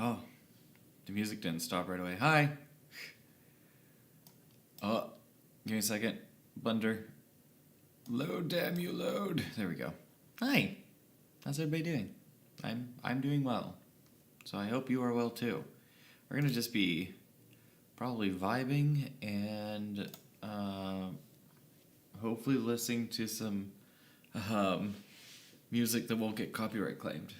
Oh, the music didn't stop right away. Hi. Oh, give me a second. Blender. Load, damn you, load. There we go. Hi. How's everybody doing? I'm doing well. So I hope you are well too. We're gonna just be probably vibing and hopefully listening to some music that won't get copyright claimed.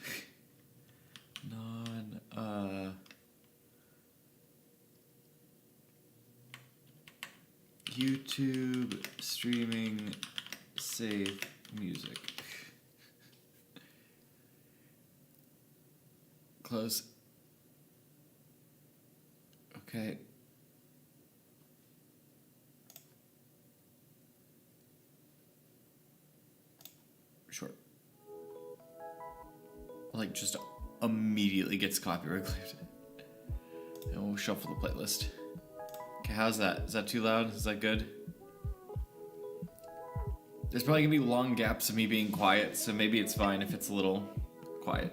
YouTube streaming safe music. Close. Okay. Sure. Like, just immediately gets copyright claimed. And we'll shuffle the playlist. Okay, how's that? Is that too loud? Is that good? There's probably gonna be long gaps of me being quiet, so maybe it's fine if it's a little quiet.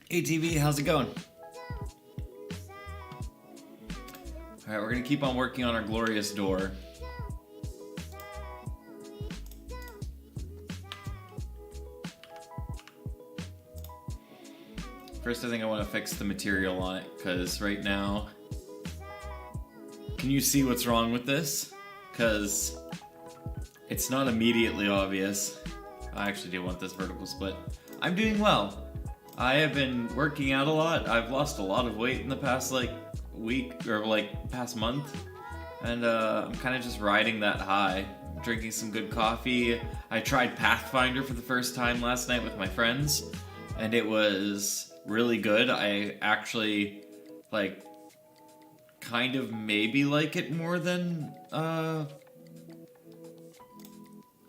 Hey TV, how's it going? Alright, we're gonna keep on working on our glorious door. First, I think I want to fix the material on it, because right now... Can you see what's wrong with this? Because it's not immediately obvious. I actually do want this vertical split. I'm doing well. I have been working out a lot. I've lost a lot of weight in the past, week, or, past month. And, I'm kind of just riding that high. Drinking some good coffee. I tried Pathfinder for the first time last night with my friends. And it was really good. I actually, kind of maybe like it more than,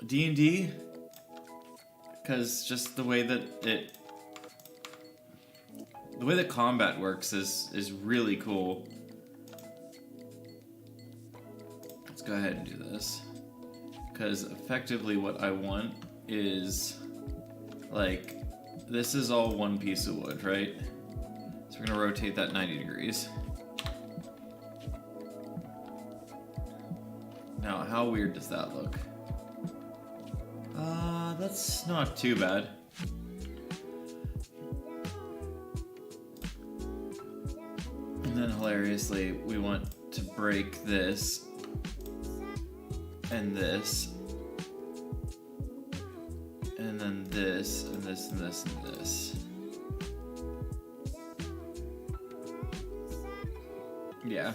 D&D. Because just the way that the way that combat works is really cool. Let's go ahead and do this. Because effectively what I want is, this is all one piece of wood, right? So we're gonna rotate that 90 degrees. Now, how weird does that look? That's not too bad. And then hilariously, we want to break this and this. And then this, and this, and this, and this. Yeah.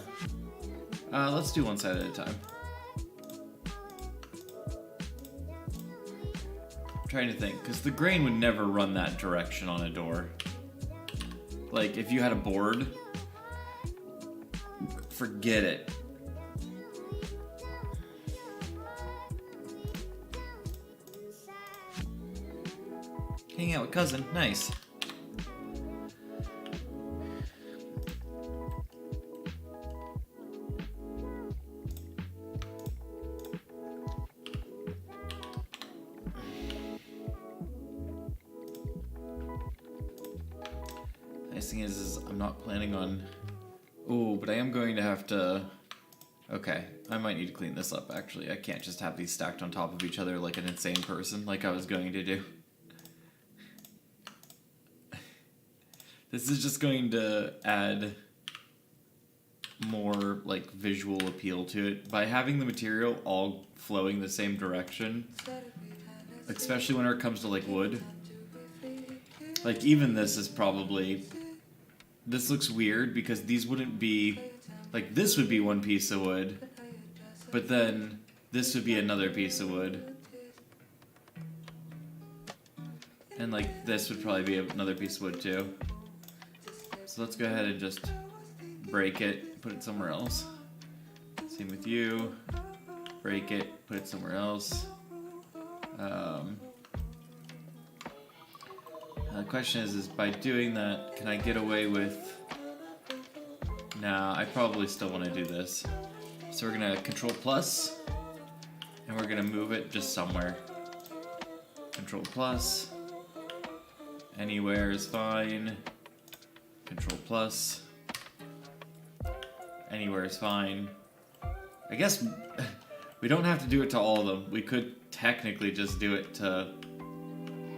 Let's do one side at a time. I'm trying to think, because the grain would never run that direction on a door. If you had a board, forget it. Hanging out with cousin, nice. Nice thing is I'm not planning on... Ooh, but I am going to have to... Okay, I might need to clean this up, actually. I can't just have these stacked on top of each other like an insane person, like I was going to do. This is just going to add more, visual appeal to it. By having the material all flowing the same direction, especially when it comes to, wood. Even this is probably... This looks weird because these wouldn't be... this would be one piece of wood, but then this would be another piece of wood. And, this would probably be another piece of wood, too. So let's go ahead and just break it, put it somewhere else. Same with you. Break it, put it somewhere else. The question is by doing that, can I get away with... Nah, I probably still want to do this. So we're going to Control Plus, and we're going to move it just somewhere. Control Plus. Anywhere is fine. Control plus. Anywhere is fine. I guess we don't have to do it to all of them. We could technically just do it to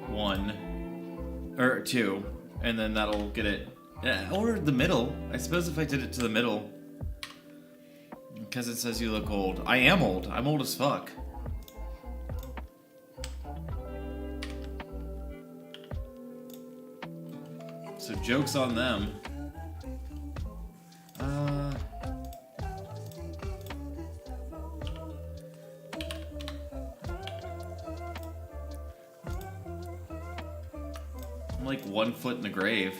1 or 2, and then that'll get it. Or the middle. I suppose if I did it to the middle, because it says you look old. I am old. I'm old as fuck. So joke's on them. I'm like 1 foot in the grave.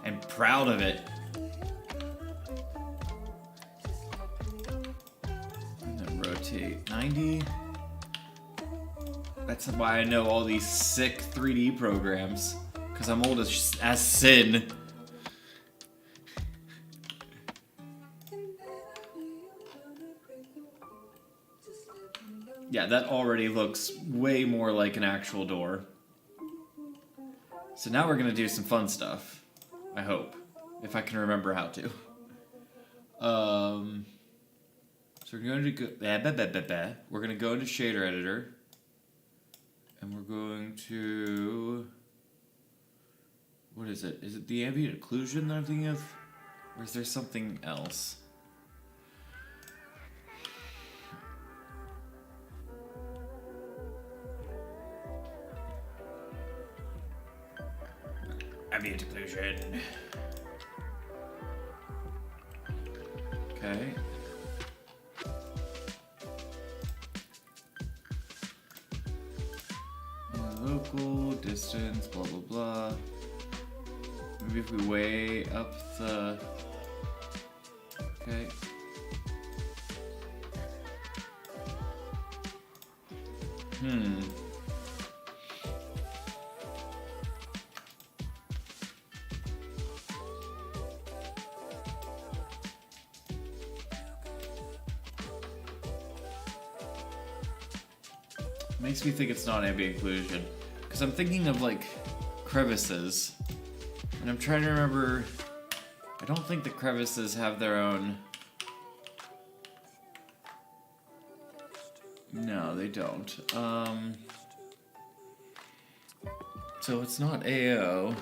And proud of it. And then rotate 90. That's why I know all these sick 3D programs. Because I'm old as sin. Yeah, that already looks way more like an actual door. So now we're gonna do some fun stuff. I hope. If I can remember how to. So we're going to go... We're gonna go into Shader Editor. And we're going to... What is it? Is it the ambient occlusion that I'm thinking of? Or is there something else? Ambient occlusion. Okay. Local, distance, blah blah blah. Maybe if we weigh up the... Okay. Makes me think it's not ambient occlusion. Because I'm thinking of like crevices. And I'm trying to remember... I don't think the crevices have their own... No, they don't. So it's not AO.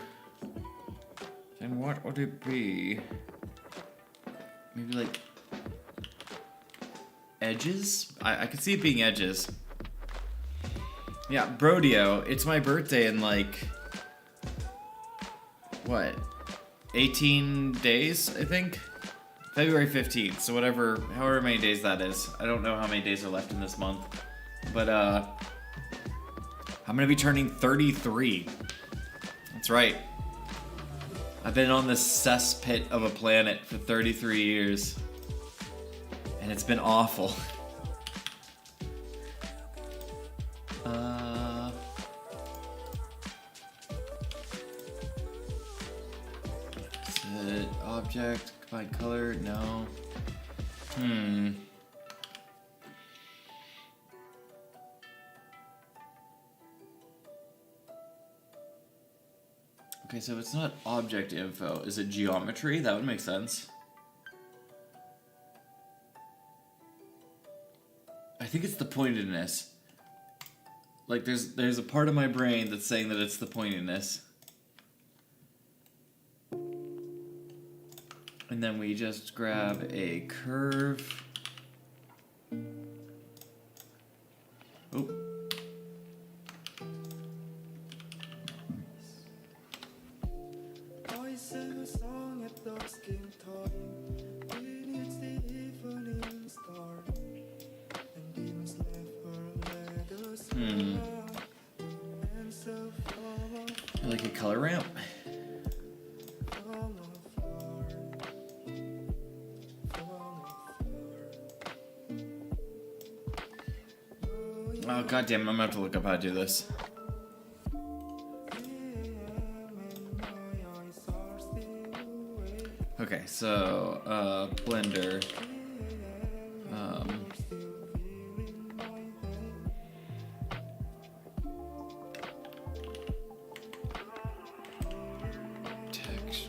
Then what would it be? Maybe like... edges? I could see it being edges. Yeah, Brodio, it's my birthday in like... what? 18 days, I think? February 15th, so however many days that is. I don't know how many days are left in this month. But, I'm gonna be turning 33. That's right. I've been on this cesspit of a planet for 33 years. And it's been awful. Object, combine color, no. Okay, so it's not object info. Is it geometry? That would make sense. I think it's the pointedness. Like there's a part of my brain that's saying that it's the pointedness. And then we just grab a curve. Oh. Like a color ramp. Oh goddamn! I'm gonna have to look up how to do this. Okay, so Blender.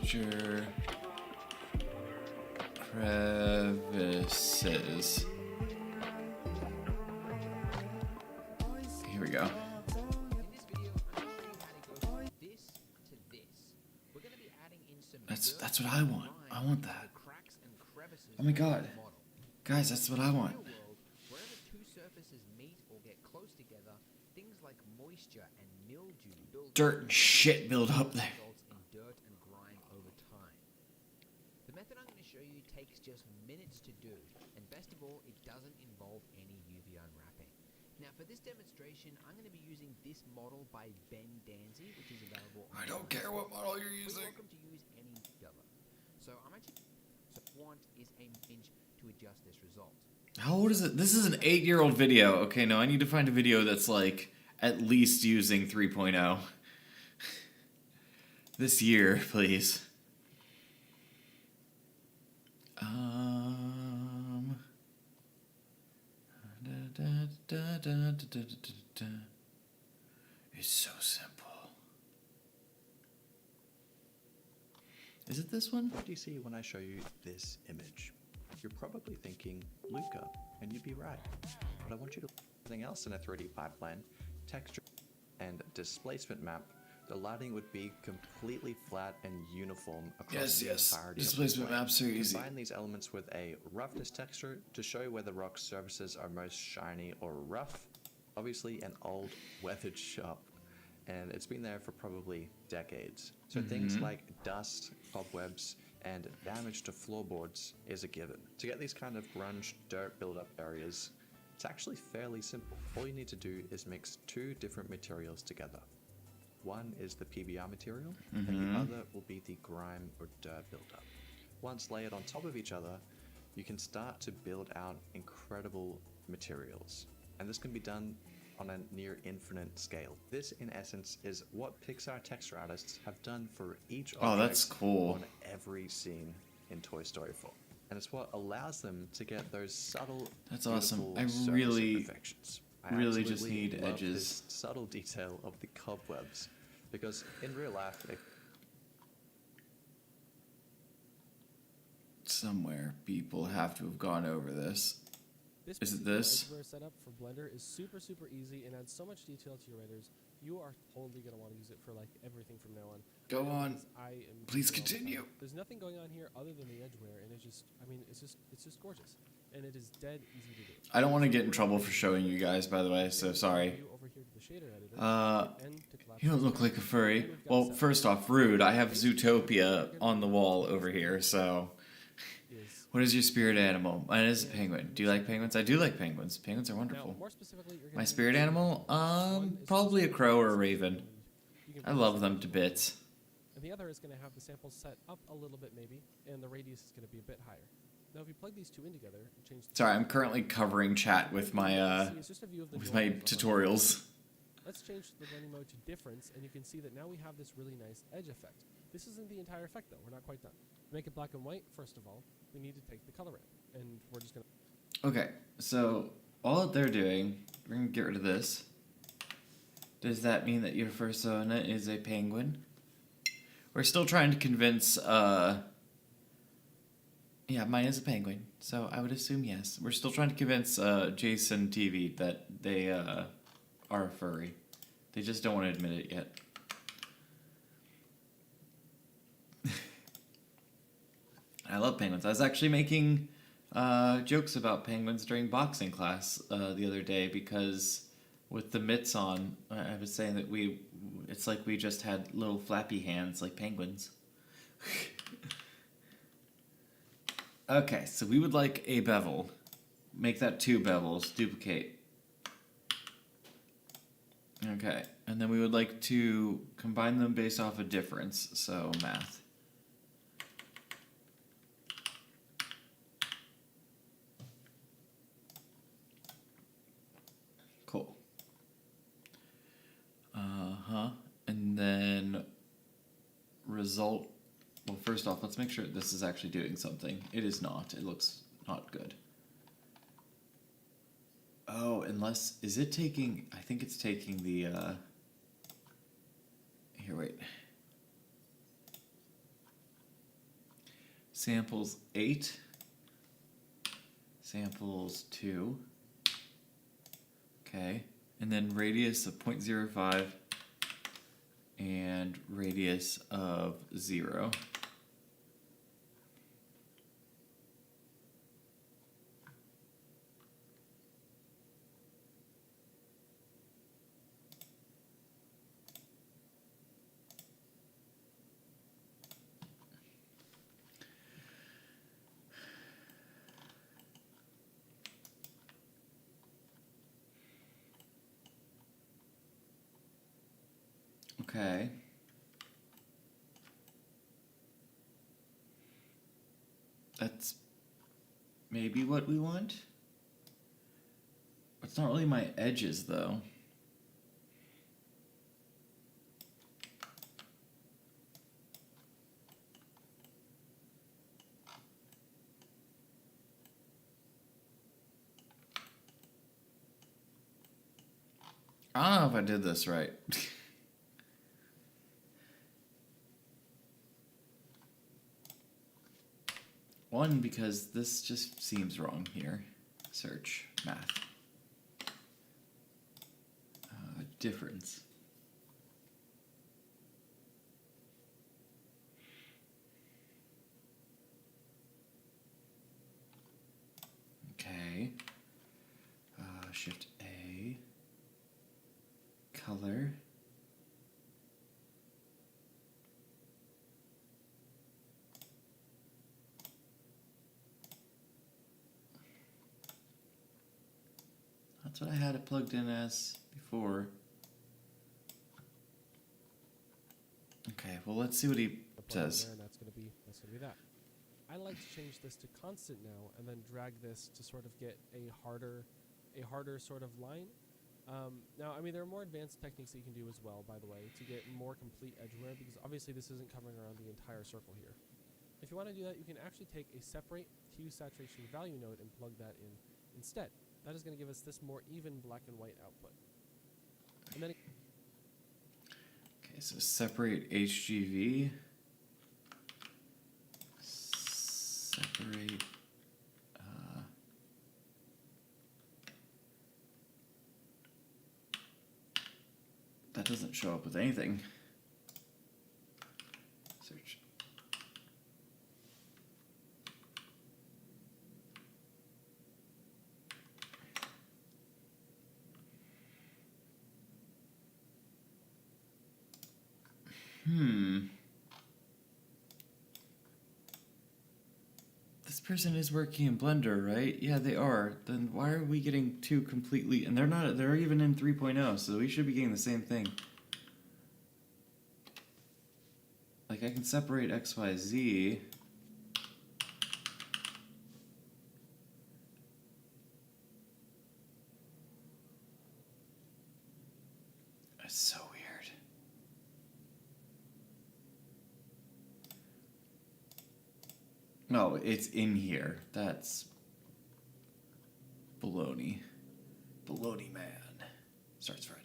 texture crevices. Here we go. That's what I want. I want that. Oh my god. Guys, that's what I want. Wherever two surfaces meet or get close together, things like moisture and mildew build Dirt and shit build up there. results in dirt and grime over time. The method I'm going to show you takes just minutes to do, and best of all, it doesn't involve any UV unwrapping. Now for this demonstration, I'm going to be using this model by Ben Danzy, which is available on I don't care what model you're You're using. welcome to use any other. So I'm actually want is a hinge to adjust this result. How old is it? This is an 8-year-old video. Okay, no, I need to find a video that's like at least using 3.0. This year, please. It's so simple. Is it this one? What do you see when I show you this image? You're probably thinking Luca, and you'd be right. But I want you to look at something else in a 3D pipeline, texture and displacement map. The lighting would be completely flat and uniform across the entirety Displacement of the plane. maps are easy. Combine these elements with a roughness texture to show where the rock's surfaces are most shiny or rough. Obviously an old weathered shop, and it's been there for probably decades. So things like dust, cobwebs, and damage to floorboards is a given. To get these kind of grunge dirt buildup areas, it's actually fairly simple. All you need to do is mix two different materials together. One is the PBR material, and the other will be the grime or dirt buildup. Once layered on top of each other, you can start to build out incredible materials. And this can be done on a near infinite scale. This, in essence, is what Pixar texture artists have done for each Oh, that's object cool. on every scene in Toy Story 4. And it's what allows them to get those subtle, That's awesome. beautiful I surface really, imperfections. I really just absolutely need love edges. this subtle detail of the cobwebs, because in real life, Somewhere people have to have gone over this. Is it particular this? Edgeware setup for Blender is super easy and adds so much detail to your renders. You are totally gonna want to use it for like everything from now on. Go on. Because I am Please using it all the time. continue. There's nothing going on here other than the Edgeware, and it's just gorgeous, and it is dead easy to do. I don't want to get in trouble for showing you guys, by the way, so sorry. You over here to the shader editor, and to collapse You don't this look down. like a furry. And we've got Well, set first off, rude. I have Zootopia on the wall over here, so... is- What is your spirit animal? Mine is a penguin. Do you like penguins? I do like penguins. Penguins are Now, wonderful. more specifically, you're gonna My need spirit two animal? One is Probably a just crow or a and raven. you can I put love this them on to the bits. And the other is going to have the sample set up a little bit maybe, and the radius is going to be a bit higher. Now if you plug these two in together and change the Sorry, I'm currently covering chat with my See, it's just a view of the with drawing my of the tutorials. Let's change the blending mode to difference, and you can see that now we have this really nice edge effect. This isn't the entire effect though, we're not quite done. To make it black and white, first of all, we need to take the color in, and we're just going to... Okay, so all that they're doing, we're gonna get rid of this. Does that mean that your persona is a penguin? We're still trying to convince, yeah, mine is a penguin, so I would assume yes. We're still trying to convince, Jason TV that they, are a furry. They just don't want to admit it yet. I love penguins. I was actually making jokes about penguins during boxing class the other day because with the mitts on, I was saying that it's like we just had little flappy hands like penguins. Okay, so we would like a bevel. Make that 2 bevels, duplicate. Okay, and then we would like to combine them based off a difference, so math. Cool. And then result. Well, first off, let's make sure this is actually doing something. It is not. It looks not good. Oh, unless is it taking? I think it's taking the. Here, wait. samples 8, samples 2, okay, and then radius of 0.05 and radius of 0. Okay. That's maybe what we want. It's not really my edges though. I don't know if I did this right. One, because this just seems wrong here. Search math. Difference. Okay. Shift A. Color. That's what I had it plugged in as before. Okay, well let's see what he The plug in says. there, and that's gonna be that. I like to change this to constant now, and then drag this to sort of get a harder sort of line. Now, I mean, there are more advanced techniques that you can do as well, by the way, to get more complete edge wear, because obviously this isn't covering around the entire circle here. If you want to do that, you can actually take a separate hue saturation value node and plug that in instead. That is going to give us this more even black and white output. And then Okay, so separate HGV. Separate. That doesn't show up with anything. Search. This person is working in Blender, right? Yeah, they are. Then why are we getting two completely... And they're not... They're even in 3.0, so we should be getting the same thing. Like, I can separate X, Y, Z. That's so weird. No, it's in here. That's baloney. Baloney man. Starts Friday.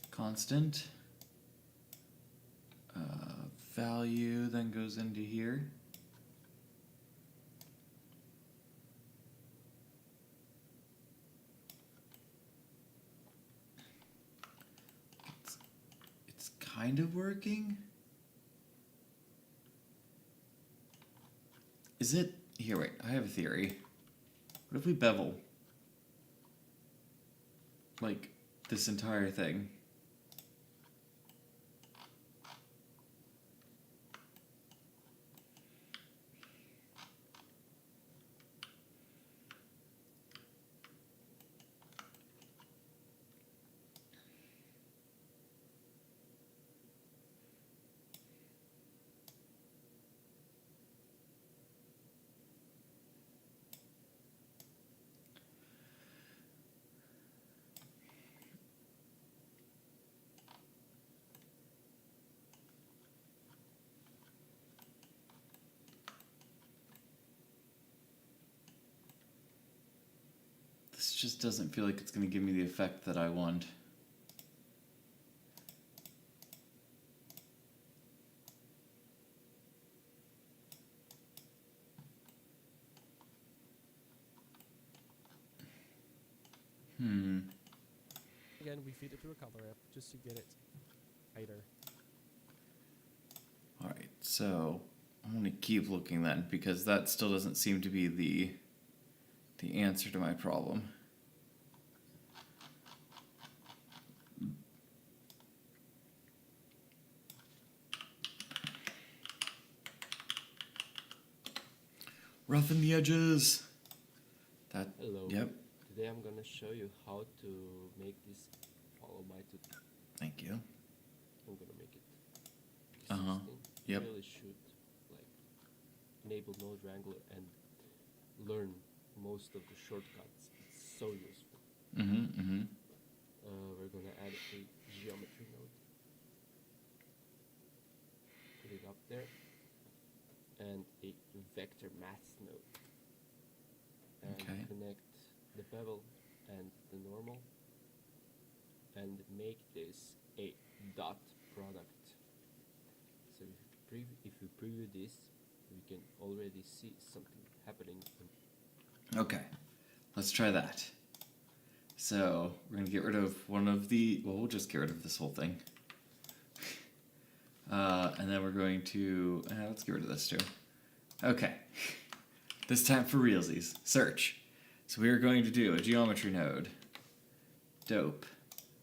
Constant. Value then goes into here. It's kind of working. Is it? Here, wait, I have a theory. What if we bevel? Like, this entire thing. This just doesn't feel like it's going to give me the effect that I want. Again, we feed it through a color ramp just to get it tighter. Alright, so I'm going to keep looking then, because that still doesn't seem to be the answer to my problem. Roughen the edges. That. Hello. Yep. Today I'm gonna show you how to make this follow by to. Thank you. I'm gonna make it. Uh-huh. 16. Yep. You really should like enable Node Wrangler and learn most of the shortcuts. It's so useful. We're gonna add a geometry node. Put it up there. And a vector math node. And Okay. connect the bevel and the normal. And make this a dot product. So if we preview this, we can already see something happening. Okay. Let's try that. So we're going to get rid of one of the... Well, we'll just get rid of this whole thing. And then we're going to... let's get rid of this too. Okay. This time for realsies. Search. So we are going to do a geometry node. Dope.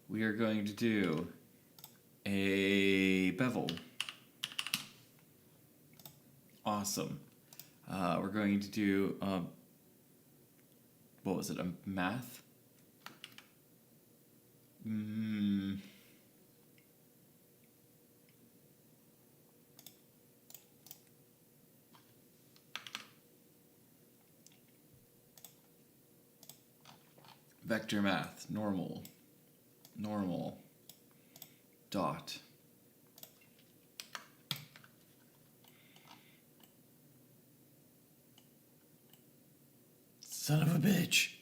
We are going to do a bevel. Awesome. We're going to do... what was it? A math? Vector math, normal, dot. Son of a bitch.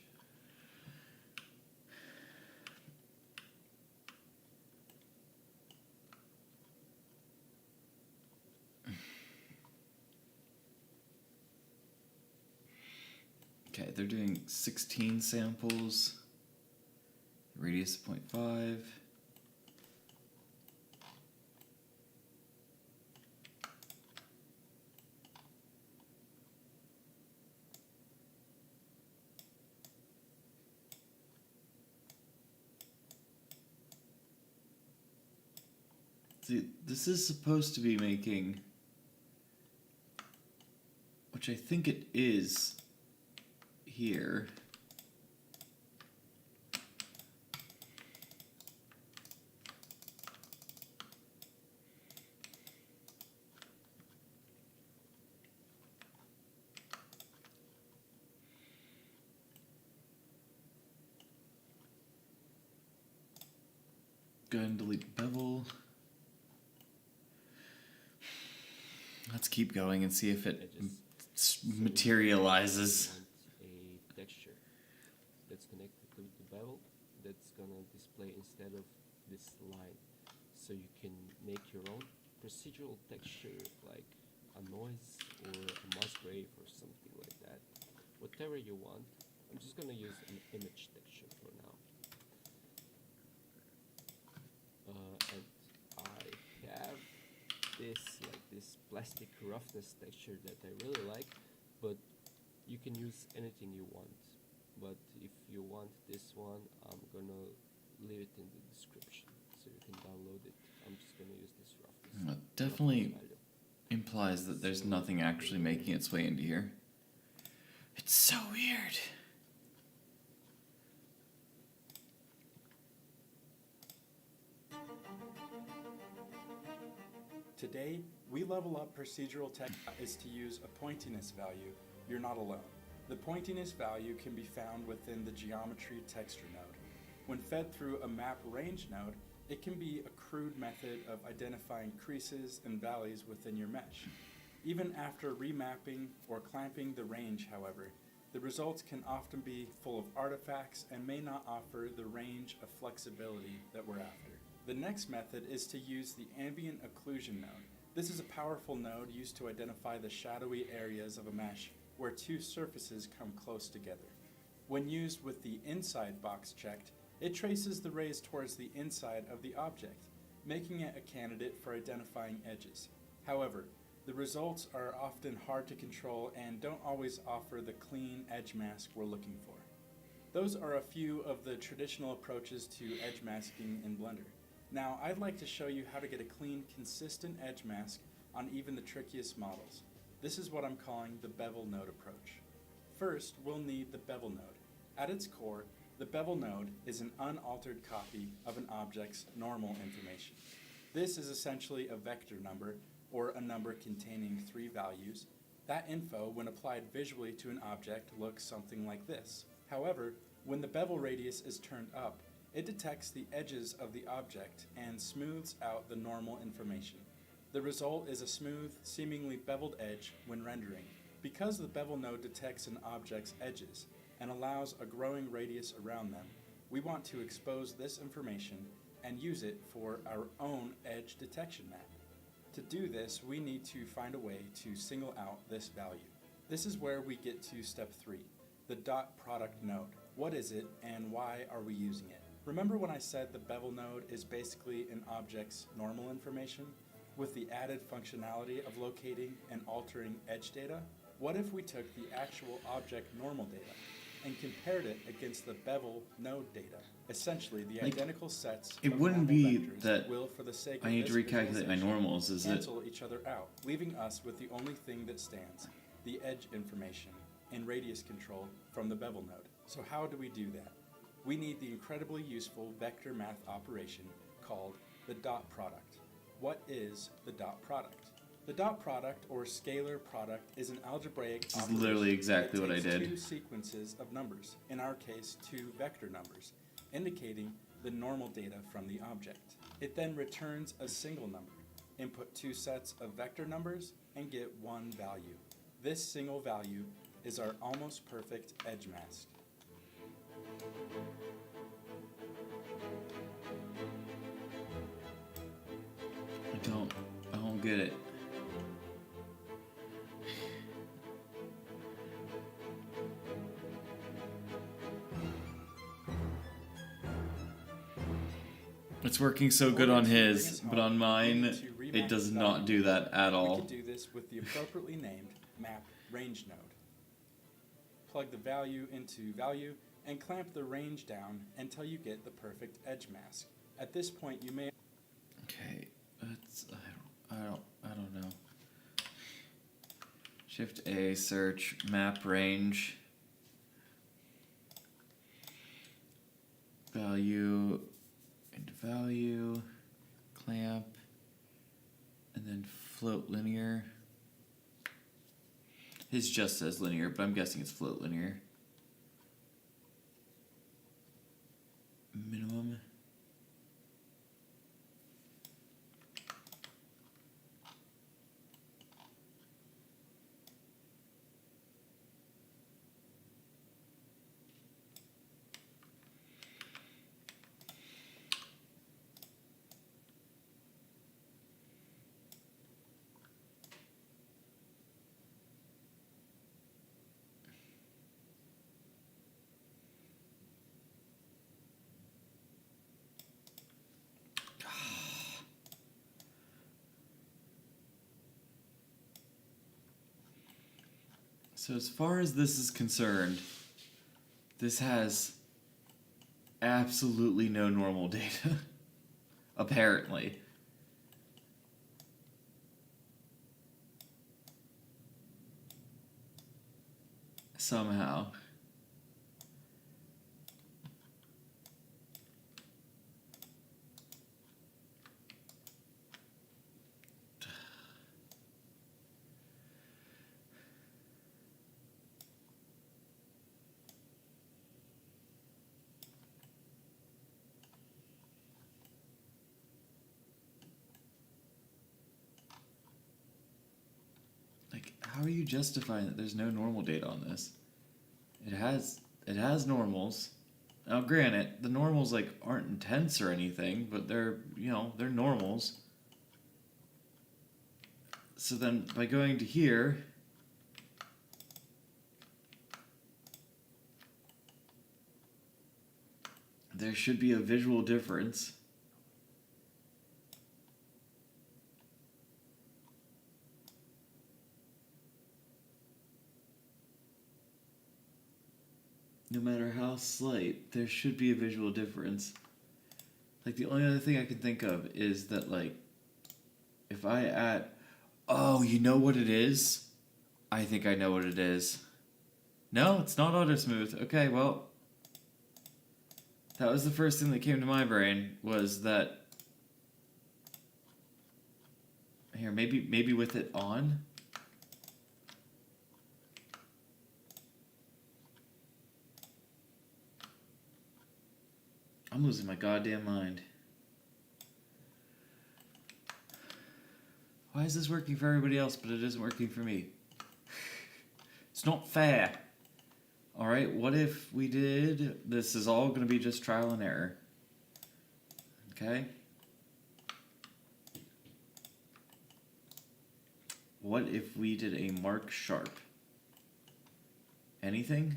Okay, they're doing 16 samples. Radius 0.5. See, this is supposed to be making, which I think it is here. Go ahead and delete bevel. Let's keep going and see if it materializes. We want a texture that's connected to the bevel that's gonna display instead of this line. So you can make your own procedural texture like a noise or a Musgrave or something like that. Whatever you want. I'm just gonna use an image texture for now. And I have this plastic roughness texture that I really like, but you can use anything you want. But if you want this one, I'm gonna leave it in the description so you can download it. I'm just gonna use this roughness. It definitely roughness value. implies that there's nothing actually making its way into here. It's so weird. Today, We Level Up procedural tech is to use a pointiness value. You're not alone. The pointiness value can be found within the geometry texture node. When fed through a map range node, it can be a crude method of identifying creases and valleys within your mesh. Even after remapping or clamping the range, however, the results can often be full of artifacts and may not offer the range of flexibility that we're after. The next method is to use the ambient occlusion node. This is a powerful node used to identify the shadowy areas of a mesh where two surfaces come close together. When used with the inside box checked, it traces the rays towards the inside of the object, making it a candidate for identifying edges. However, the results are often hard to control and don't always offer the clean edge mask we're looking for. Those are a few of the traditional approaches to edge masking in Blender. Now, I'd like to show you how to get a clean, consistent edge mask on even the trickiest models. This is what I'm calling the bevel node approach. First, we'll need the bevel node. At its core, the bevel node is an unaltered copy of an object's normal information. This is essentially a vector number, or a number containing 3 values. That info, when applied visually to an object, looks something like this. However, when the bevel radius is turned up, it detects the edges of the object and smooths out the normal information. The result is a smooth, seemingly beveled edge when rendering. Because the bevel node detects an object's edges and allows a growing radius around them, we want to expose this information and use it for our own edge detection map. To do this, we need to find a way to single out this value. This is where we get to step 3, the dot product node. What is it and why are we using it? Remember when I said the bevel node is basically an object's normal information with the added functionality of locating and altering edge data? What if we took the actual object normal data and compared it against the bevel node data? Essentially, the Like, identical sets it of wouldn't normal be vectors that will, for the sake I of need to this recalculate my visualization, normals, is it? cancel each other out, leaving us with the only thing that stands, the edge information and radius control from the bevel node. So how do we do that? We need the incredibly useful vector math operation called the dot product. What is the dot product? The dot product, or scalar product, is an algebraic This is operation literally exactly that what I takes did. 2 sequences of numbers, in our case 2 vector numbers, indicating the normal data from the object. It then returns a single number. Input 2 sets of vector numbers and get 1 value. This single value is our almost perfect edge mask. I don't get it. It's working so good on his, but on mine, it does not do that at We all. could do this with the appropriately named map range node. Plug the value into value and clamp the range down until you get the perfect edge mask. At this point, you may Okay, I don't know. Shift A, search, map range, value, into value, clamp, and then float linear. His just says linear, but I'm guessing it's float linear. Minimum. So as far as this is concerned, this has absolutely no normal data. Apparently. Somehow. Like, how are you justifying that there's no normal data on this? It has normals. Now granted, the normals like aren't intense or anything, but they're they're normals. So then by going to here, There should be a visual difference. No matter how slight, there should be a visual difference. Like, the only other thing I can think of is that, like, if I add... Oh, you know what it is? I think I know what it is. No, it's not auto smooth. Okay, well... That was the first thing that came to my brain, was that... Here, maybe with it on? I'm losing my goddamn mind. Why is this working for everybody else, but it isn't working for me? It's not fair. Alright, what if we did... This is all going to be just trial and error. Okay? What if we did a mark sharp? Anything?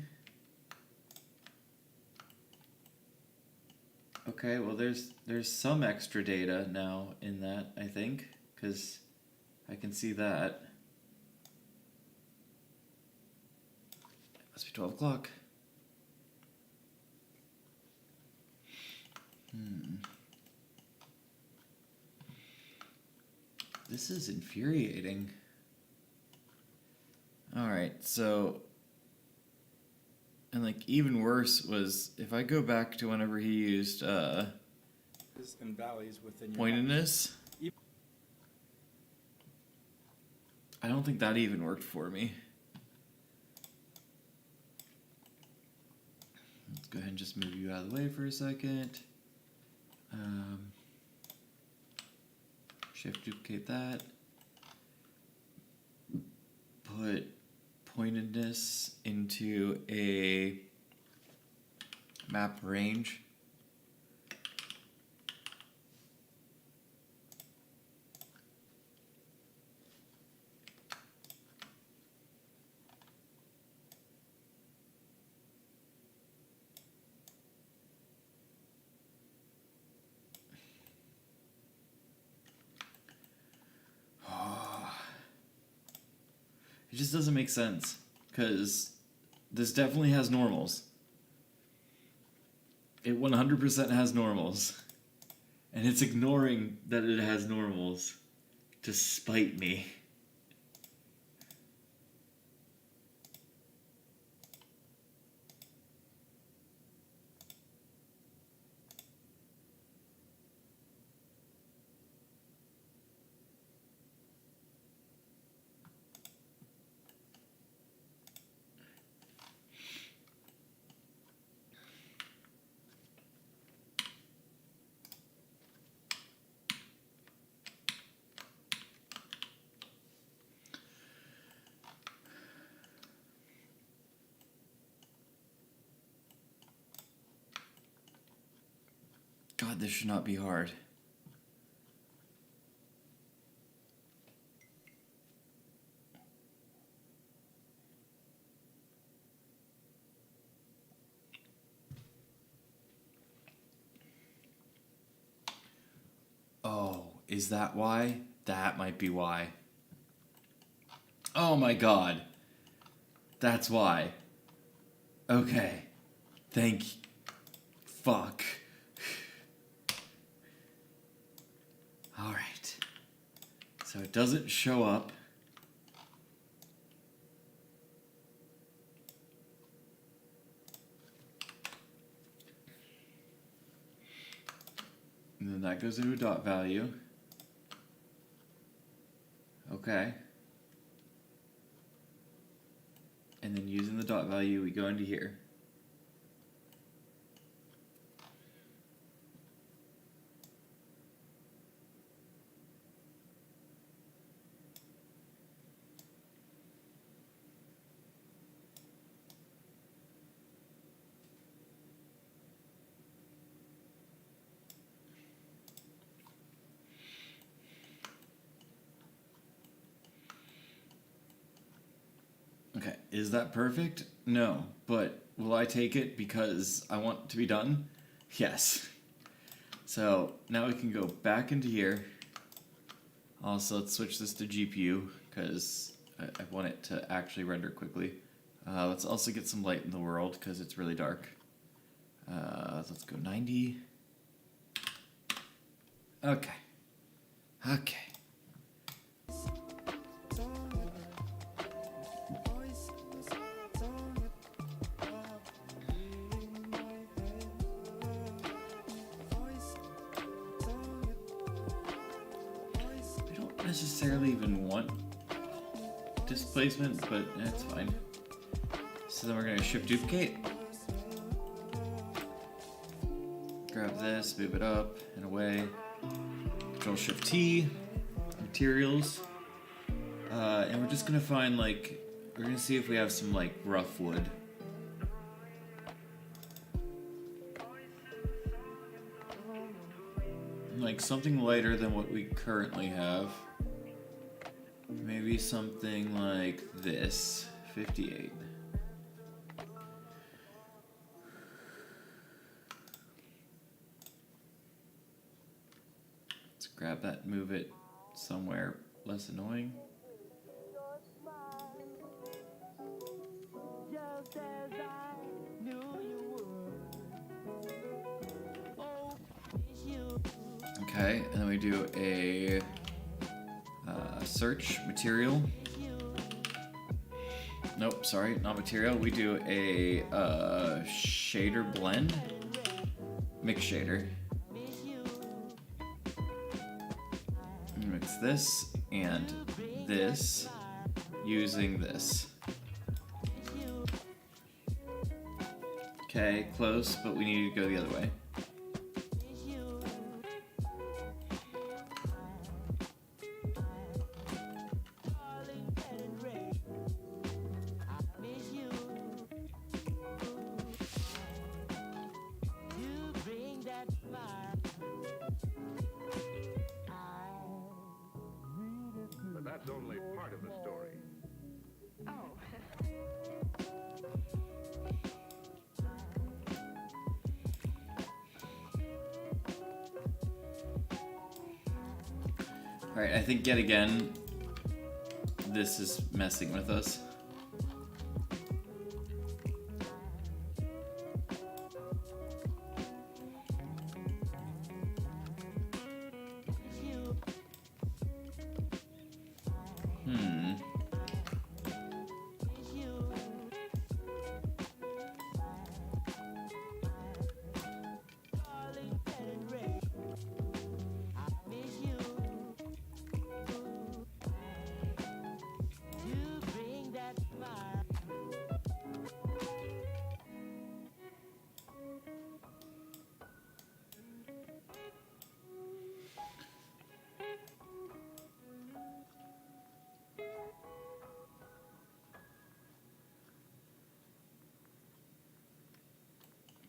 Okay, well there's some extra data now in that, I think, because I can see that. It must be 12 o'clock. This is infuriating. Alright, so... And, like, even worse was, if I go back to whenever he used, And valleys within your pointedness, I don't think that even worked for me. Let's go ahead and just move you out of the way for a second. Shift duplicate that. Put pointedness into a map range. It just doesn't make sense, because this definitely has normals. It 100% has normals. And it's ignoring that it has normals to spite me. God, this should not be hard. Oh, is that why? That might be why. Oh my god. That's why. Okay. Thank you. Fuck. Alright. So it doesn't show up. And then that goes into a dot value. Okay. And then using the dot value, we go into here. Okay, is that perfect? No, but will I take it because I want to be done? Yes. So now we can go back into here. Also, let's switch this to GPU because I want it to actually render quickly. Let's also get some light in the world because it's really dark. Let's go 90. Okay. Okay. I don't necessarily even want displacement, but that's fine. So then we're going to shift duplicate. Grab this, move it up and away. Control Shift T, materials. And we're just gonna find like, we're gonna see if we have some like rough wood. Like something lighter than what we currently have. Maybe something like this, 58. Grab that, move it somewhere less annoying. Okay, and then we do a search material. Nope, sorry, not material. We do a shader blend, mix shader. Mix this and this using this. Okay, close, but we need to go the other way. But that's only part of the story. Alright, I think yet again, this is messing with us.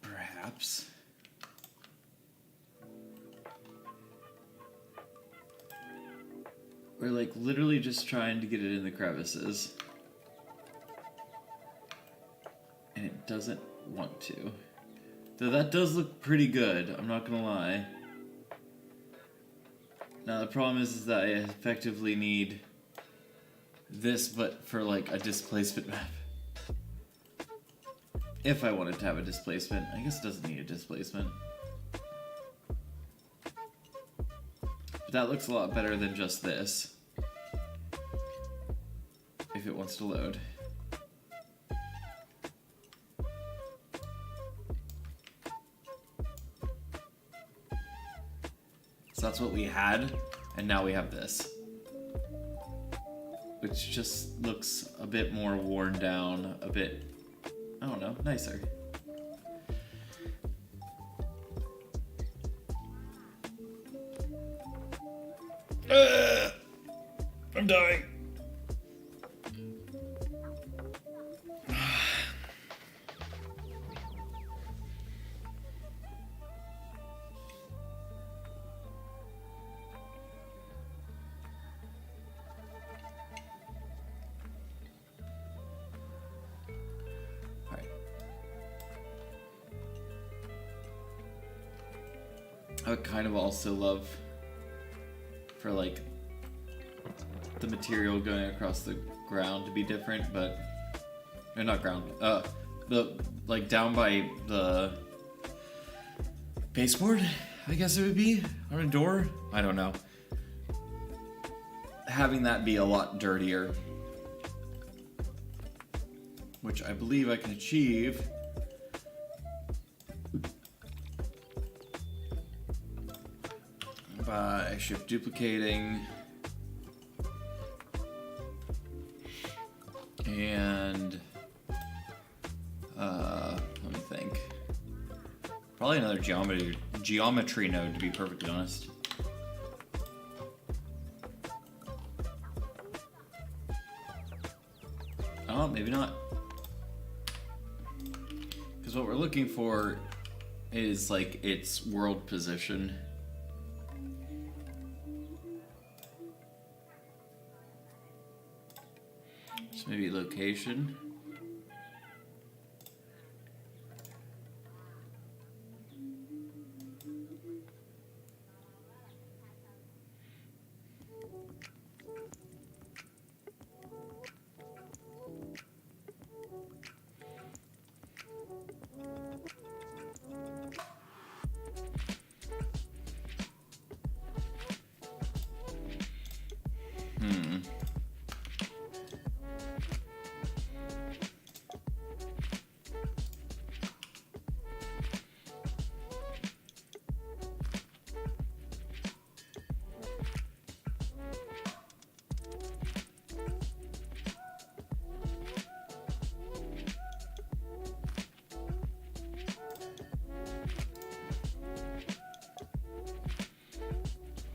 Perhaps. We're like literally just trying to get it in the crevices. And it doesn't want to. Though that does look pretty good, I'm not gonna lie. Now the problem is that I effectively need this, but for like a displacement map. If I wanted to have a displacement. I guess it doesn't need a displacement. But that looks a lot better than just this. If it wants to load. So that's what we had, and now we have this. Which just looks a bit more worn down, a bit, I don't know, nicer. I'm dying. I would kind of also love for like the material going across the ground to be different, but or not ground. The like down by the baseboard, I guess it would be on a door. I don't know. Having that be a lot dirtier, which I believe I can achieve. By shift duplicating and let me think. Probably another geometry node, to be perfectly honest. Oh, maybe not. Because what we're looking for is like its world position. So maybe location.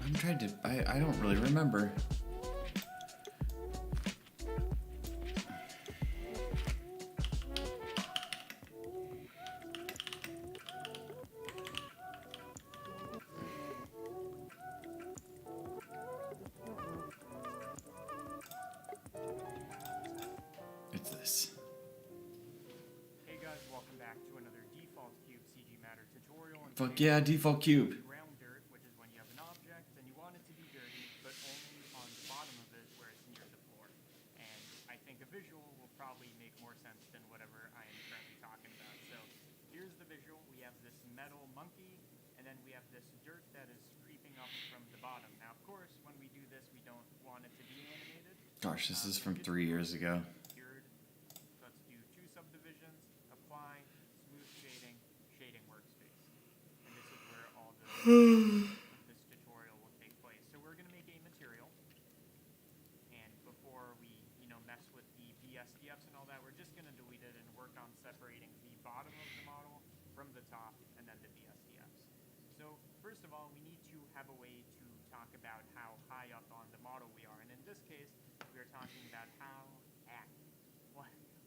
I'm trying to. I don't really remember. It's this. Hey guys, welcome back to another Default Cube CG Matter tutorial. And Fuck today yeah, default cube. ground dirt, which is when you have an object and you want it to be dirty, but only on the bottom of it where it's near the floor. And I think a visual will probably make more sense than whatever I am currently talking about. So here's the visual. We have this metal monkey, and then we have this dirt that is creeping up from the bottom. Now, of course, when we do this, we don't want it to be animated. Gosh, this is from 3 years ago. Cured. So let's do 2 subdivisions, apply, smooth shading, shading workspace. And this is where all the this tutorial will take place. So we're going to make a material. And before we, mess with the BSDFs and all that, we're just going to delete it and work on separating the bottom of the model from the top and then the BSDFs. So first of all, we need to have a way to talk about how high up on the model we are. And in this case, we're talking about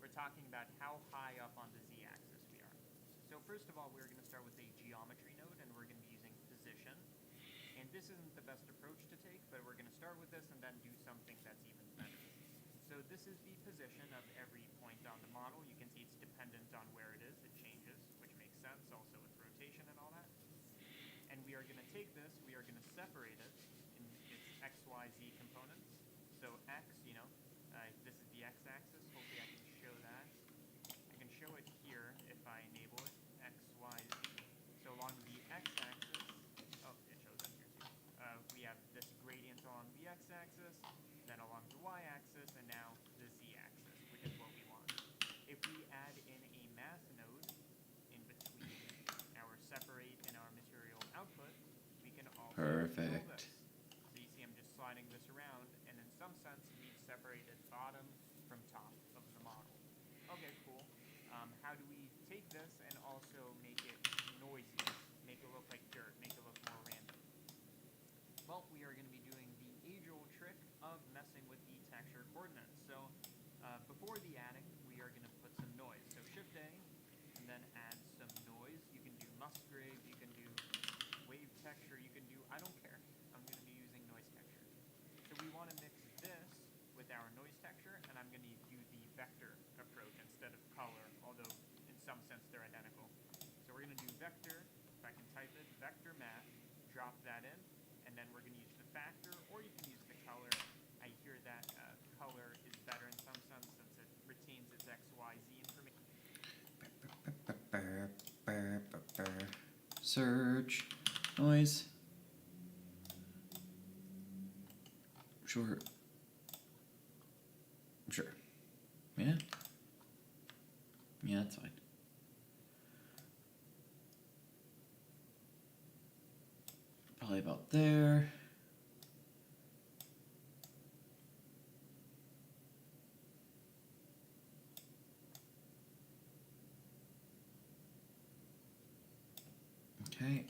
we're talking about how high up on the z-axis we are. So first of all, we're going to start with a geometry node, and we're going to be using position. And this isn't the best approach to take, but we're going to start with this and then do something that's even better. So this is the position of every point on the model. You can see it's dependent on where it is. It changes, which makes sense, also with rotation and all that. And we are going to take this, we are going to separate it in its x, y, z components. So x, this is the x-axis. Hopefully I can show that. I can show it here if I enable it, x, y, z. So along the x-axis, oh, it shows up here too. We have this gradient along the x-axis, then along the y-axis, and now the z-axis, which is what we want. If we add in a math node in between our separate and our material output, we can also Perfect. control this. So you see I'm just sliding this around, and in some sense we've separated bottom from top of the model. Okay, cool. How do we take this and also make it noisy, make it look like dirt, make it look more random? Well, we are going to be doing the age-old trick of messing with the texture coordinates. So before the adding, we are going to put some noise. So Shift-A, and then add some noise. You can do Musgrave, you can do wave texture, you can do, I don't care. I'm going to be using noise texture. So we want to mix this with our noise texture, and I'm going to do the vector approach instead of color, although in some sense they're identical. So we're going to do vector, if I can type it, vector math, Search. Noise. Sure. Sure. Yeah? Yeah, that's fine. Probably about there. Okay.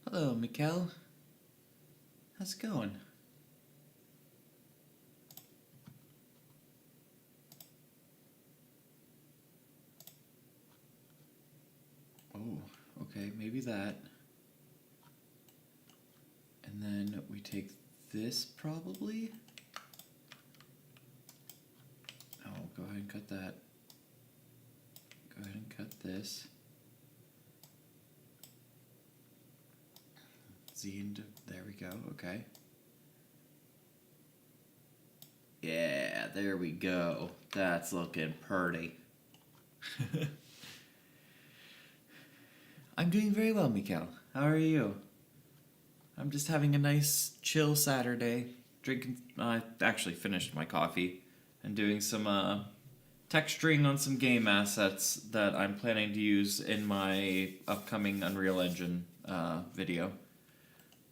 Hello, Mikkel. How's it going? Oh, okay, maybe that. And then we take this probably. Oh, go ahead and cut that. Go ahead and cut this. Z into, there we go, okay. Yeah, there we go. That's looking pretty. I'm doing very well, Mikkel. How are you? I'm just having a nice, chill Saturday. Drinking, I actually finished my coffee and doing some texturing on some game assets that I'm planning to use in my upcoming Unreal Engine video.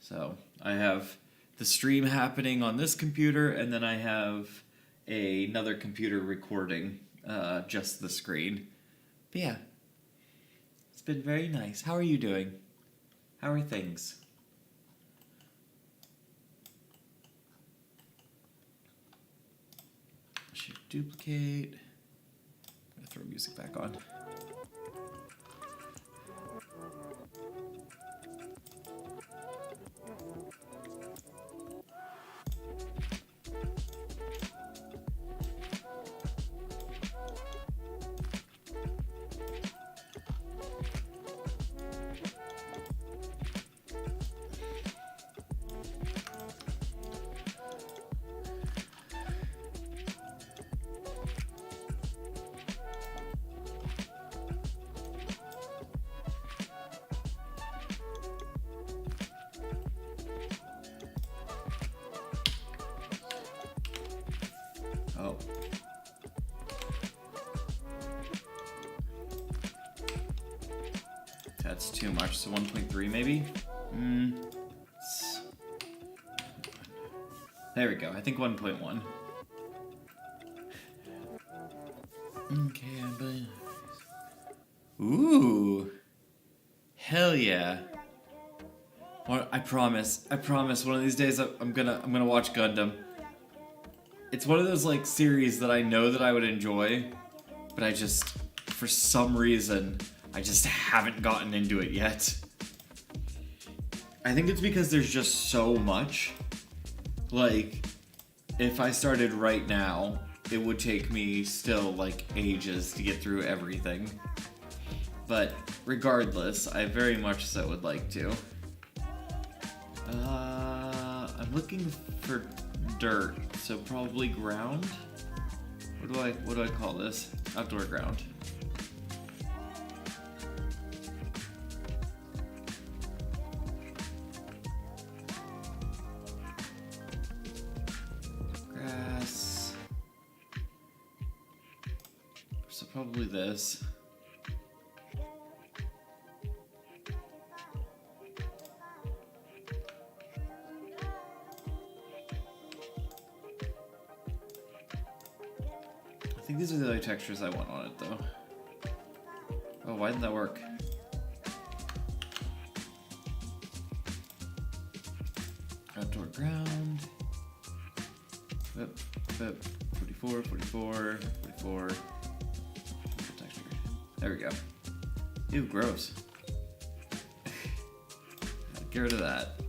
So I have the stream happening on this computer, and then I have another computer recording just the screen. But yeah, it's been very nice. How are you doing? How are things? Shift duplicate. I'm gonna throw music back on. Oh. That's too much, so 1.3 maybe? There we go, I think 1.1. Okay, ooh! Hell yeah! I promise, one of these days I'm gonna watch Gundam. It's one of those like series that I know that I would enjoy, but I just, for some reason, I just haven't gotten into it yet. I think it's because there's just so much. Like, if I started right now, it would take me still like ages to get through everything. But regardless, I very much so would like to. I'm looking for dirt, so probably ground. What do I call this? Outdoor ground. Grass. So probably this. I think these are the other textures I want on it, though. Oh, why didn't that work? Outdoor ground. Whip, 45. 44, 44, 44. Texture. There we go. Ew, gross. Get rid of that.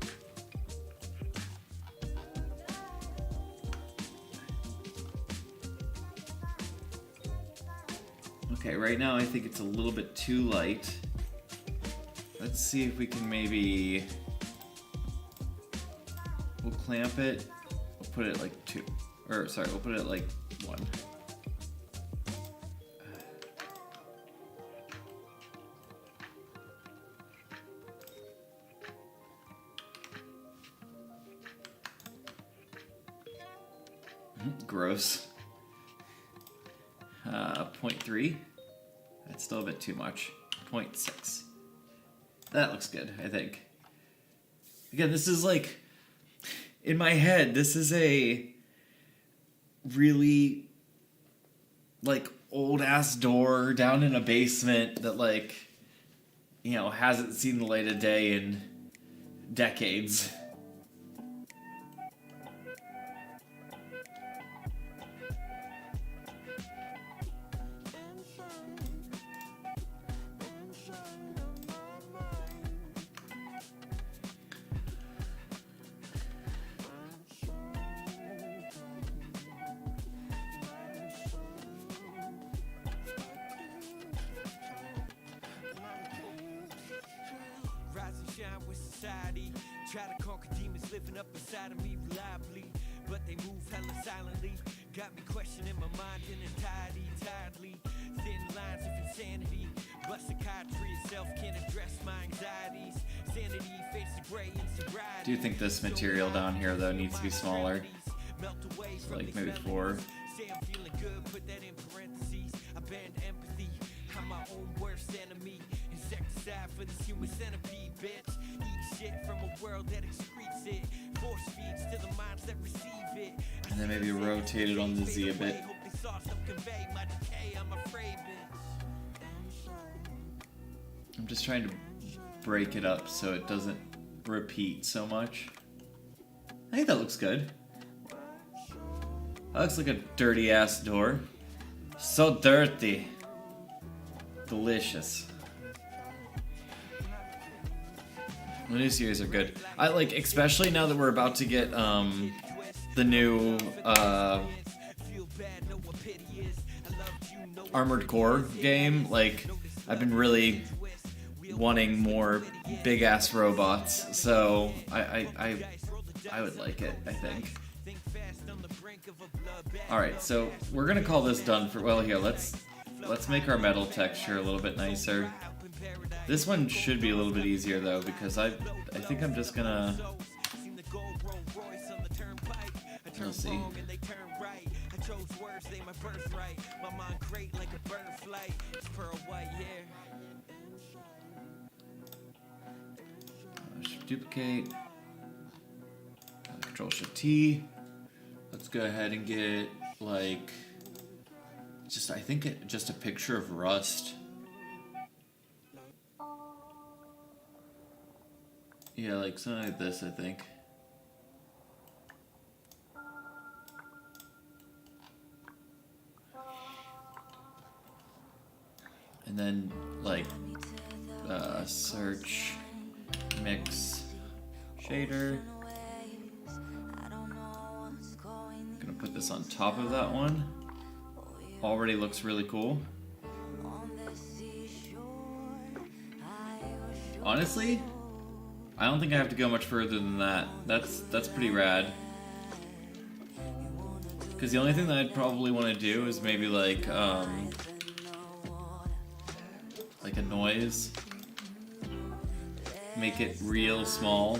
Okay, right now I think it's a little bit too light. Let's see if we can maybe... We'll clamp it. We'll put it like 2. Or, sorry, we'll put it like 1. Gross. 0.3. That's still a bit too much. 0.6. That looks good, I think. Again, this is like, in my head, this is a really, like, old-ass door down in a basement that, like, you know, hasn't seen the light of day in decades. Try to conquer demons living up inside of me reliably, but they move hella silently. Got me questioning my mind in entirety, tiredly. Thin lines of insanity, but psychiatry itself can't address my anxieties. Sanity fades to gray in sobriety. Do you think this material down here though needs to be smaller? So like maybe 4. Say I'm feeling good, put that in parentheses. Abandon empathy, I'm my own worst enemy. Insecticide for this human centipede, bitch. Eat shit from a world that excretes it. Force feeds to the minds that receive it. And then maybe rotate it on the Z a bit. Hope these thoughts don't convey my decay, I'm afraid, bitch. I'm just trying to break it up so it doesn't repeat so much. I think that looks good. That looks like a dirty ass door. So dirty. Delicious. The new series are good. I like, especially now that we're about to get the new Armored Core game. Like, I've been really wanting more big ass robots, so I would like it, I think. Alright, so we're gonna call this done for, well, here, let's make our metal texture a little bit nicer. This one should be a little bit easier though, because I think I'm just gonna, we'll see. Duplicate. Control Shift T. Let's go ahead and get like just, I think just a picture of Rust. Yeah, like something like this, I think. And then like search, mix, shader. Gonna put this on top of that one. Already looks really cool. Honestly, I don't think I have to go much further than that. That's pretty rad. Because the only thing that I'd probably want to do is maybe like a noise. Make it real small.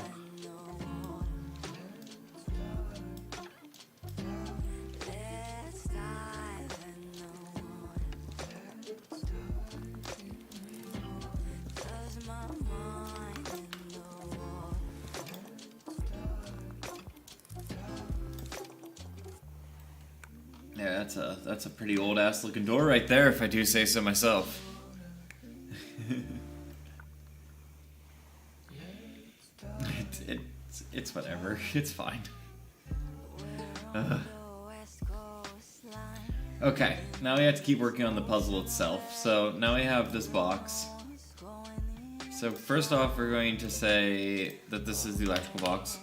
Yeah, that's a pretty old ass looking door right there, if I do say so myself. It's whatever. It's fine. Okay, now we have to keep working on the puzzle itself. So now we have this box. So first off, we're going to say that this is the electrical box.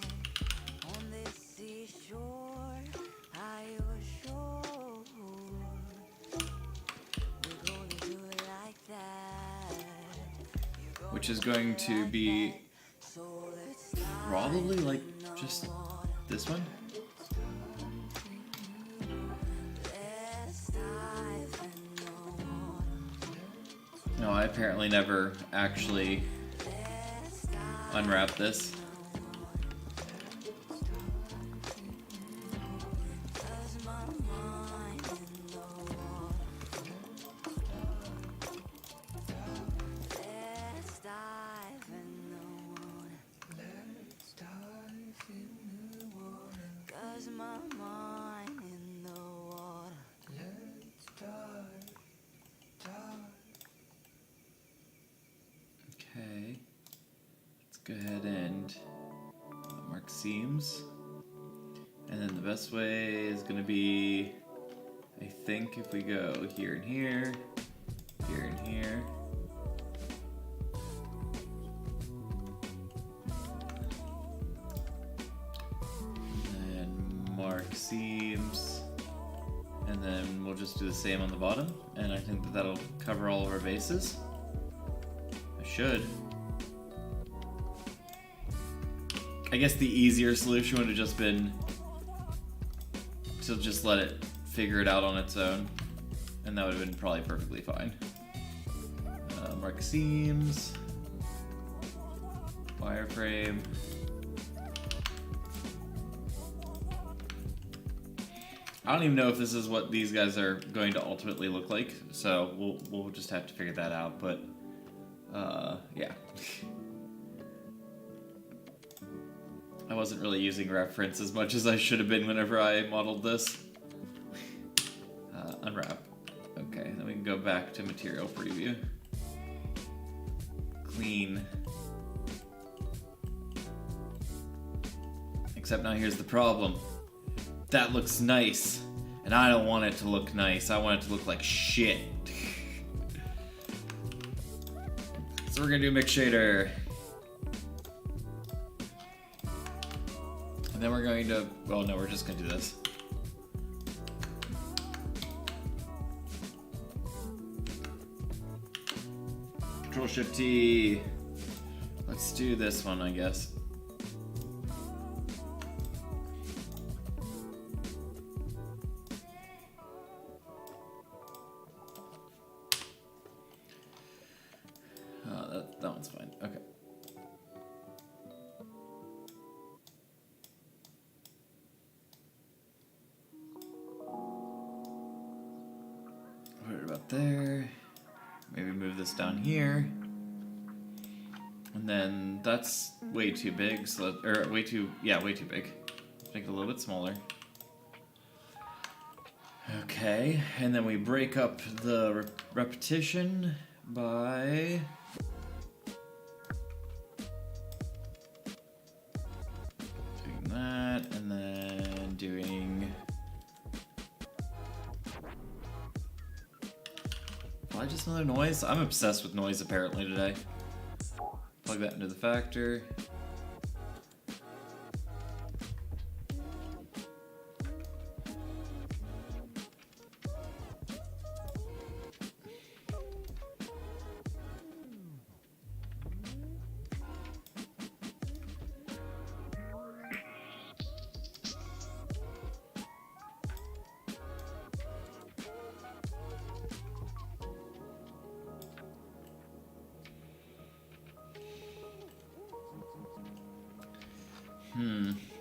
Which is going to be probably like just this one. No, I apparently never actually unwrapped this. Okay, let's go ahead and mark seams. And then the best way is going to be, I think, if we go here and here, here and here. And then mark seams. And then we'll just do the same on the bottom. And I think that that'll cover all of our bases. Should. I guess the easier solution would have just been to just let it figure it out on its own, and that would have been probably perfectly fine. Mark seams, wireframe. I don't even know if this is what these guys are going to ultimately look like, so we'll just have to figure that out. But yeah. I wasn't really using reference as much as I should have been whenever I modeled this. Unwrap. Okay, then we can go back to material preview. Clean. Except now here's the problem. That looks nice, and I don't want it to look nice. I want it to look like shit. So we're gonna do mix shader. And then we're going to, well no, we're just gonna do this. Control Shift T. Let's do this one, I guess. That one's fine. Okay. Right about there. Maybe move this down here. And then that's way too big, so way too big. Make it a little bit smaller. Okay, and then we break up the repetition by doing that, and then doing just another noise. I'm obsessed with noise apparently today. Plug that into the factor.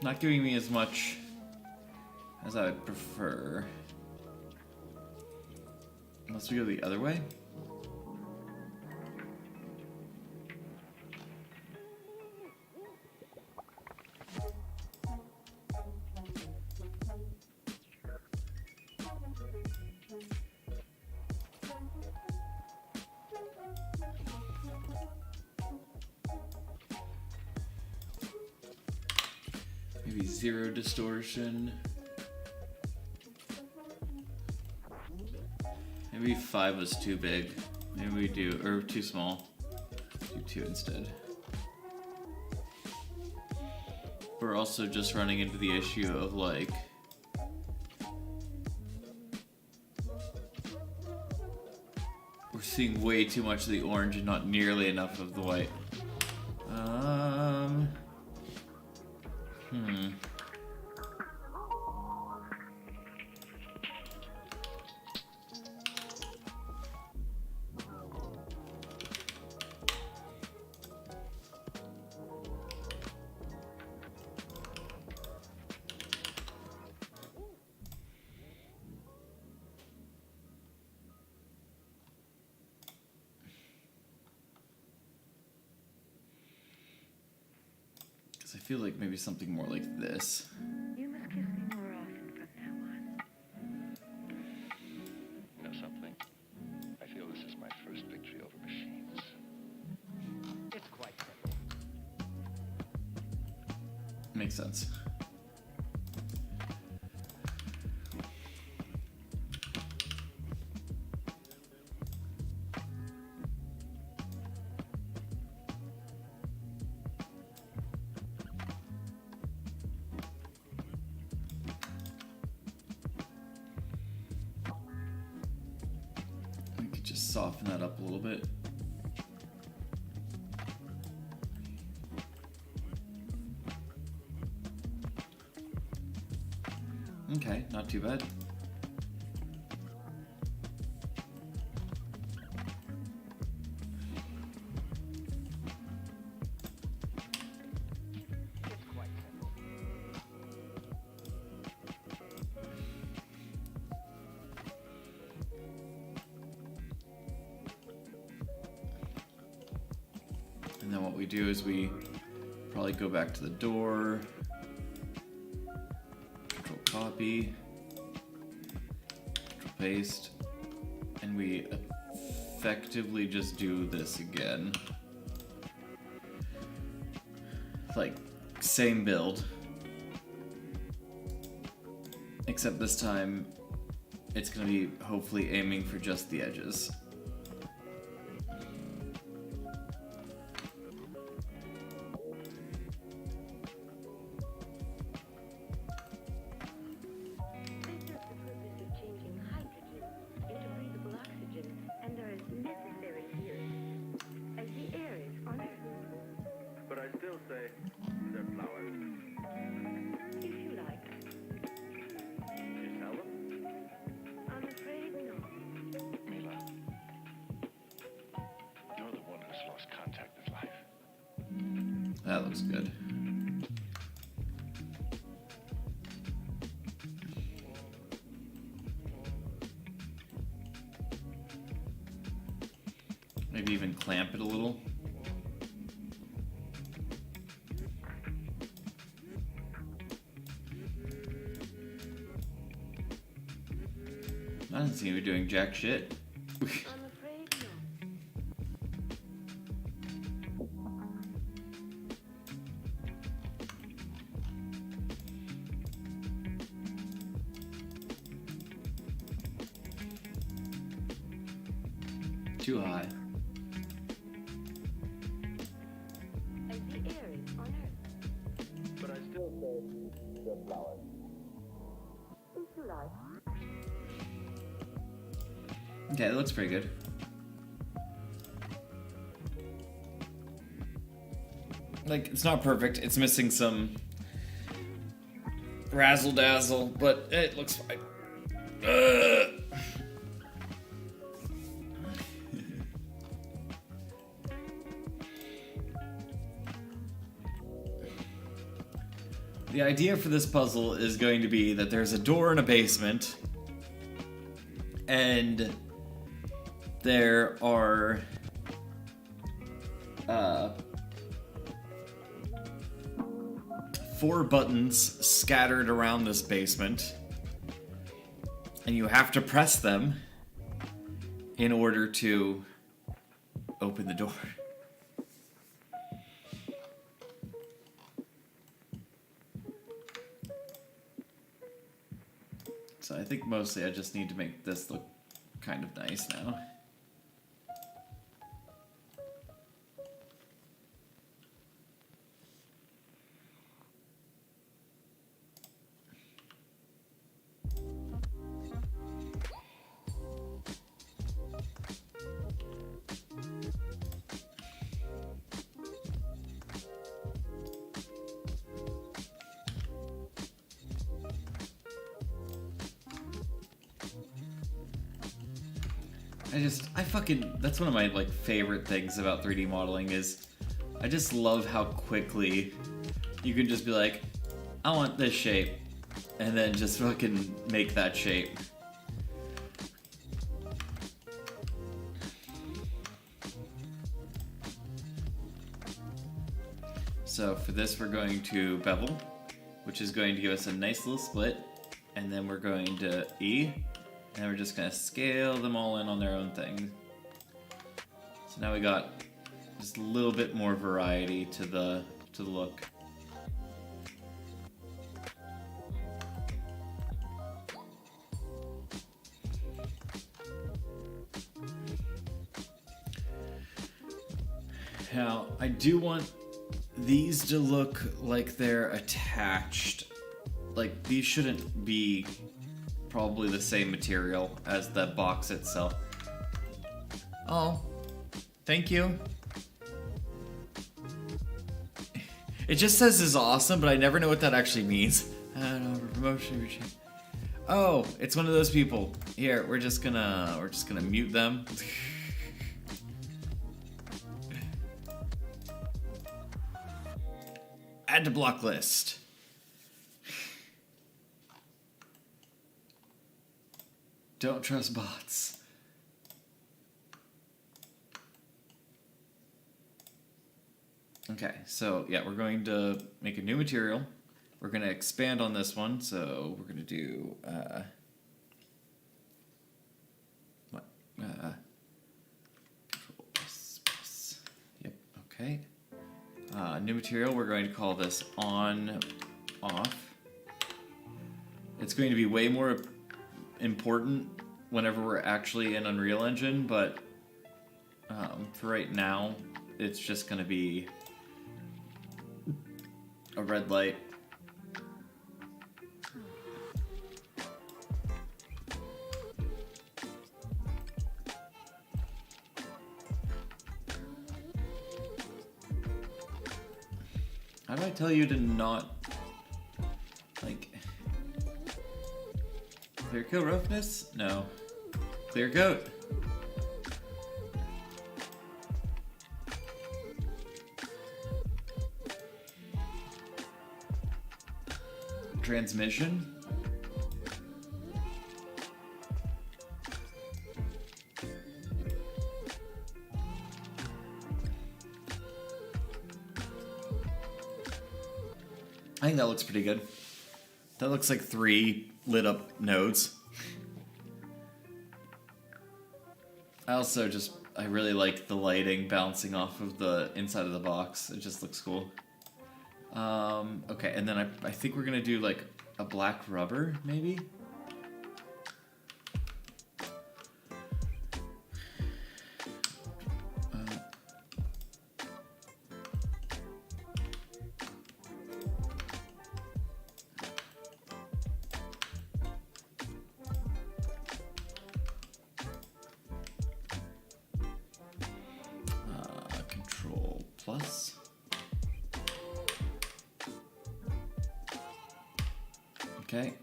Not giving me as much as I would prefer. Unless we go the other way. Maybe 0 distortion. Maybe 5 was too big. Maybe we do, or too small. Do 2 instead. We're also just running into the issue of like we're seeing way too much of the orange and not nearly enough of the white. I feel like maybe something more like this. You must kiss me more often from now on. You know something? I feel this is my first victory over machines. It's quite simple. Makes sense. We could just soften that up a little bit. Okay, not too bad. It's quite simple. And then what we do is we probably go back to the door, Control copy, Control paste, and we effectively just do this again. Like, same build. Except this time, it's gonna be hopefully aiming for just the edges. They serve the purpose of changing hydrogen into breathable oxygen and are as necessary here as the air is on Earth. But I still say they're flowers. If you like. You sell them? I'm afraid no. Mila, you're the one who's lost contact with life. That looks good. Maybe even clamp it a little. I don't seem to be doing jack shit. I'm afraid no. Too high. As the air is on Earth. But I still say they're flowers. If you like. Okay, that looks pretty good. Like, it's not perfect. It's missing some razzle dazzle, but it looks fine. The idea for this puzzle is going to be that there's a door in a basement, and there are 4 buttons scattered around this basement, and you have to press them in order to open the door. So I think mostly I just need to make this look kind of nice now. That's one of my like favorite things about 3D modeling is I just love how quickly you can just be like, I want this shape, and then just fucking make that shape. So for this we're going to bevel, which is going to give us a nice little split, and then we're going to E, and we're just gonna scale them all in on their own thing. So now we got just a little bit more variety to the look. Now, I do want these to look like they're attached. Like, these shouldn't be probably the same material as the box itself. Oh, thank you. It just says this is awesome, but I never know what that actually means. I don't know, promotion routine. Oh, it's one of those people. Here, we're just gonna mute them. Add to block list. Don't trust bots. Okay, so yeah, we're going to make a new material. We're going to expand on this one, so we're going to do Control plus. Yep, okay. New material, we're going to call this on off. It's going to be way more important whenever we're actually in Unreal Engine, but for right now, it's just going to be a red light. How do I tell you to not, like, clear coat roughness? No. Clear coat. Transmission. I think that looks pretty good. That looks like 3 lit up nodes. I really like the lighting bouncing off of the inside of the box. It just looks cool. Okay, and then I think we're gonna do like a black rubber, maybe? Control plus. Okay.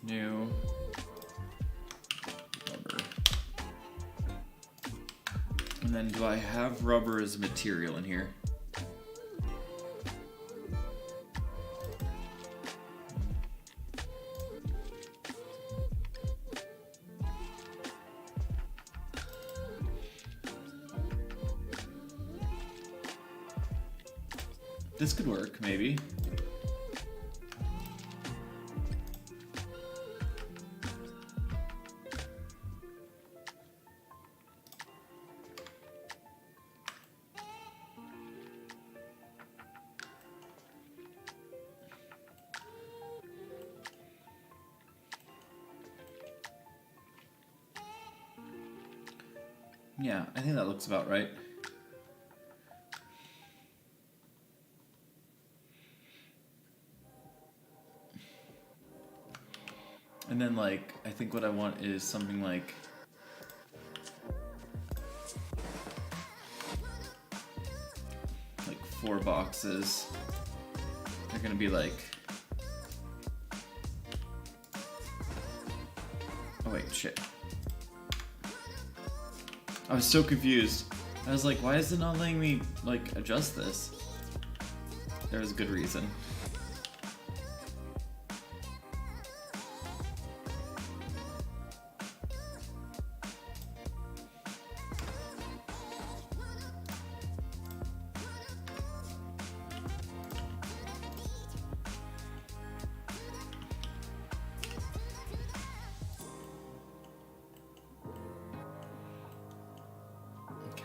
New rubber. And then do I have rubber as a material in here? This could work, maybe. Yeah, I think that looks about right. And then, like, I think what I want is something like... like 4 boxes. They're gonna be like... oh wait, shit. I was so confused. I was like, why is it not letting me, like, adjust this? There was a good reason.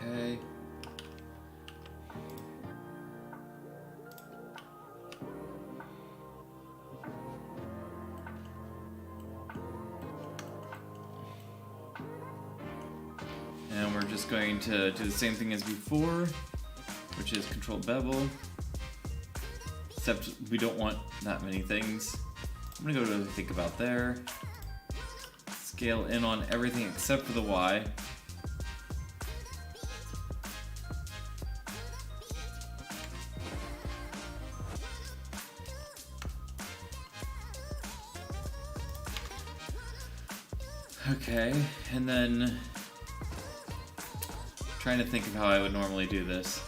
Okay. And we're just going to do the same thing as before, which is control bevel. Except we don't want that many things. I'm gonna go to think about there. Scale in on everything except for the Y. Okay, and then trying to think of how I would normally do this.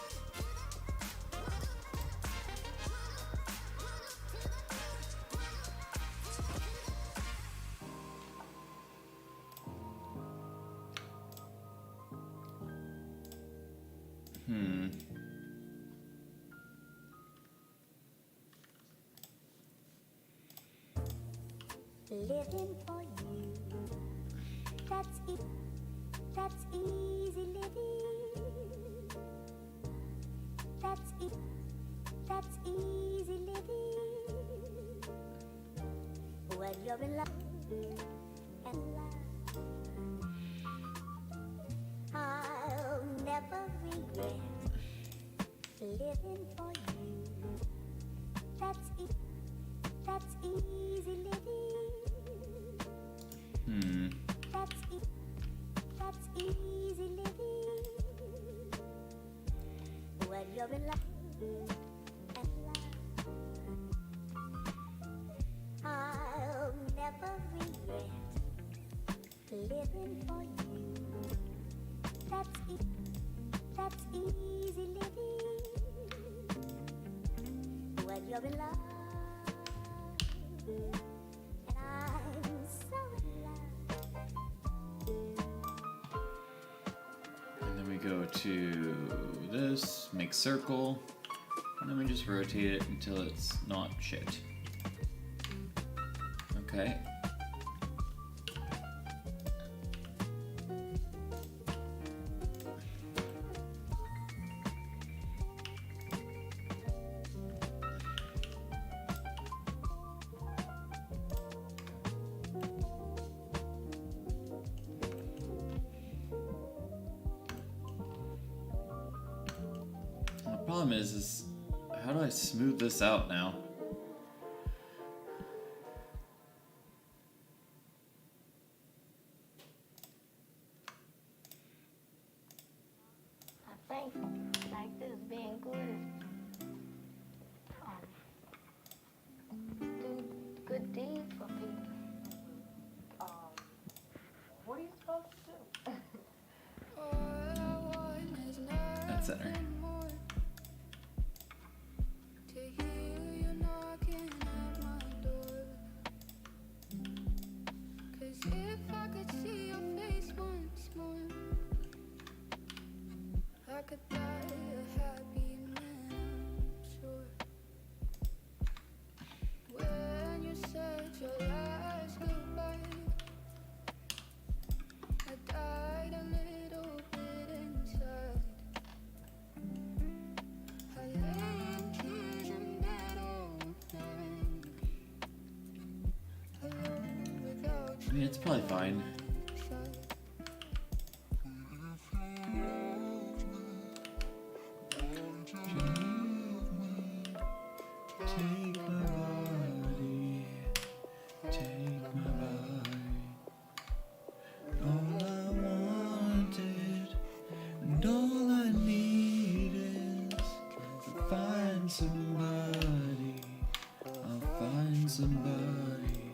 Living for you, that's easy living. That's easy living. When you're in love and love, I'll never regret living for you. That's easy living. That's easy living. When you're in love and love, I'll never regret living for you. That's easy living. When you're in love, and I'm so in love. And then we go to this, make circle, and then we just rotate it until it's not shit. Okay. The problem is how do I smooth this out now? I think like this being good is do good deeds for people. What are you supposed to do? That's center. I mean, it's probably fine. somebody.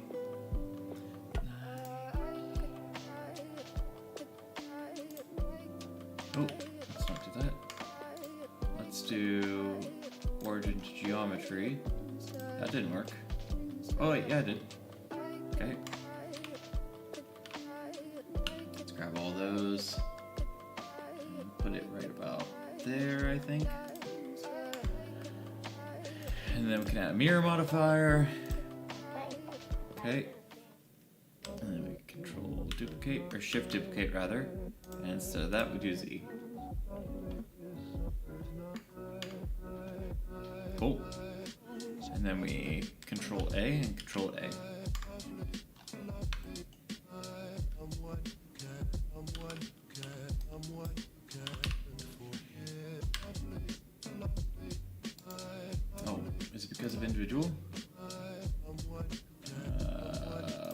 Oh, let's not do that. Let's do origin to geometry. That didn't work. Oh wait, yeah, it did. Okay. Let's grab all those. And put it right about there, I think. And then we can add a mirror modifier. Okay. And then we control duplicate, or shift duplicate rather. And instead of that, we do Z. Cool. And then we control A and control A. Oh, is it because of individual?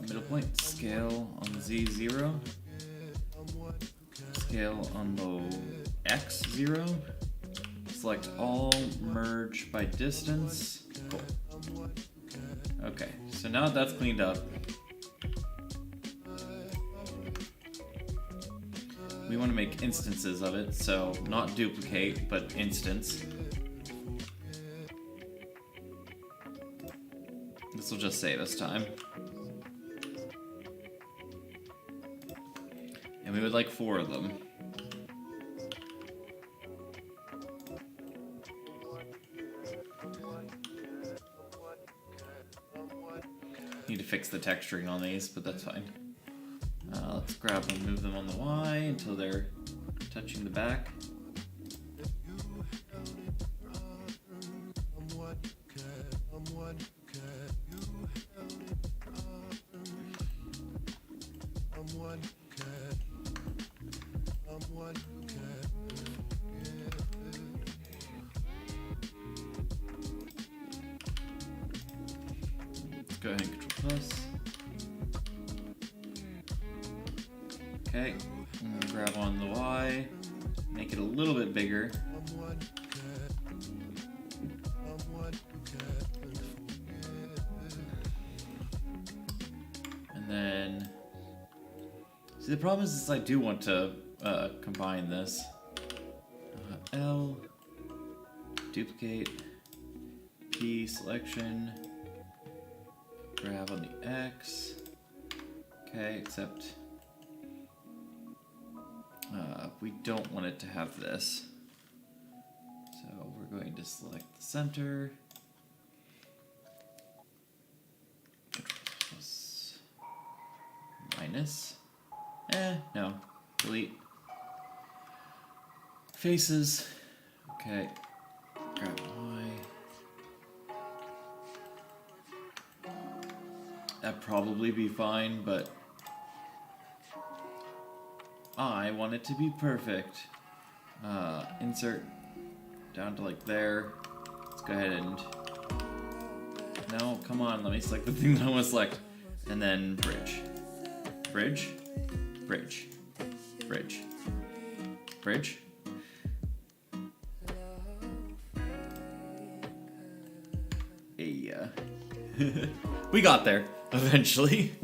Middle point, scale on Z0. Scale on the X0. Select all, merge by distance. Cool. Okay, so now that's cleaned up. We want to make instances of it, so not duplicate, but instance. This will just save us time. And we would like 4 of them. Need to fix the texturing on these, but that's fine. Let's grab them, move them on the Y until they're touching the back. Let's go ahead and control plus. Okay, and then grab on the Y, make it a little bit bigger. And then, see, the problem is I do want to combine this. L, duplicate, P selection, grab on the X. Okay, except we don't want it to have this. So we're going to select the center. Plus, minus. No. Delete. Faces. Okay. Grab Y. That'd probably be fine, but I want it to be perfect. Insert down to like there. Let's go ahead and... No, come on, let me select the thing that I want to select. And then bridge. Bridge. Bridge. Bridge. Bridge. Yeah. We got there, eventually.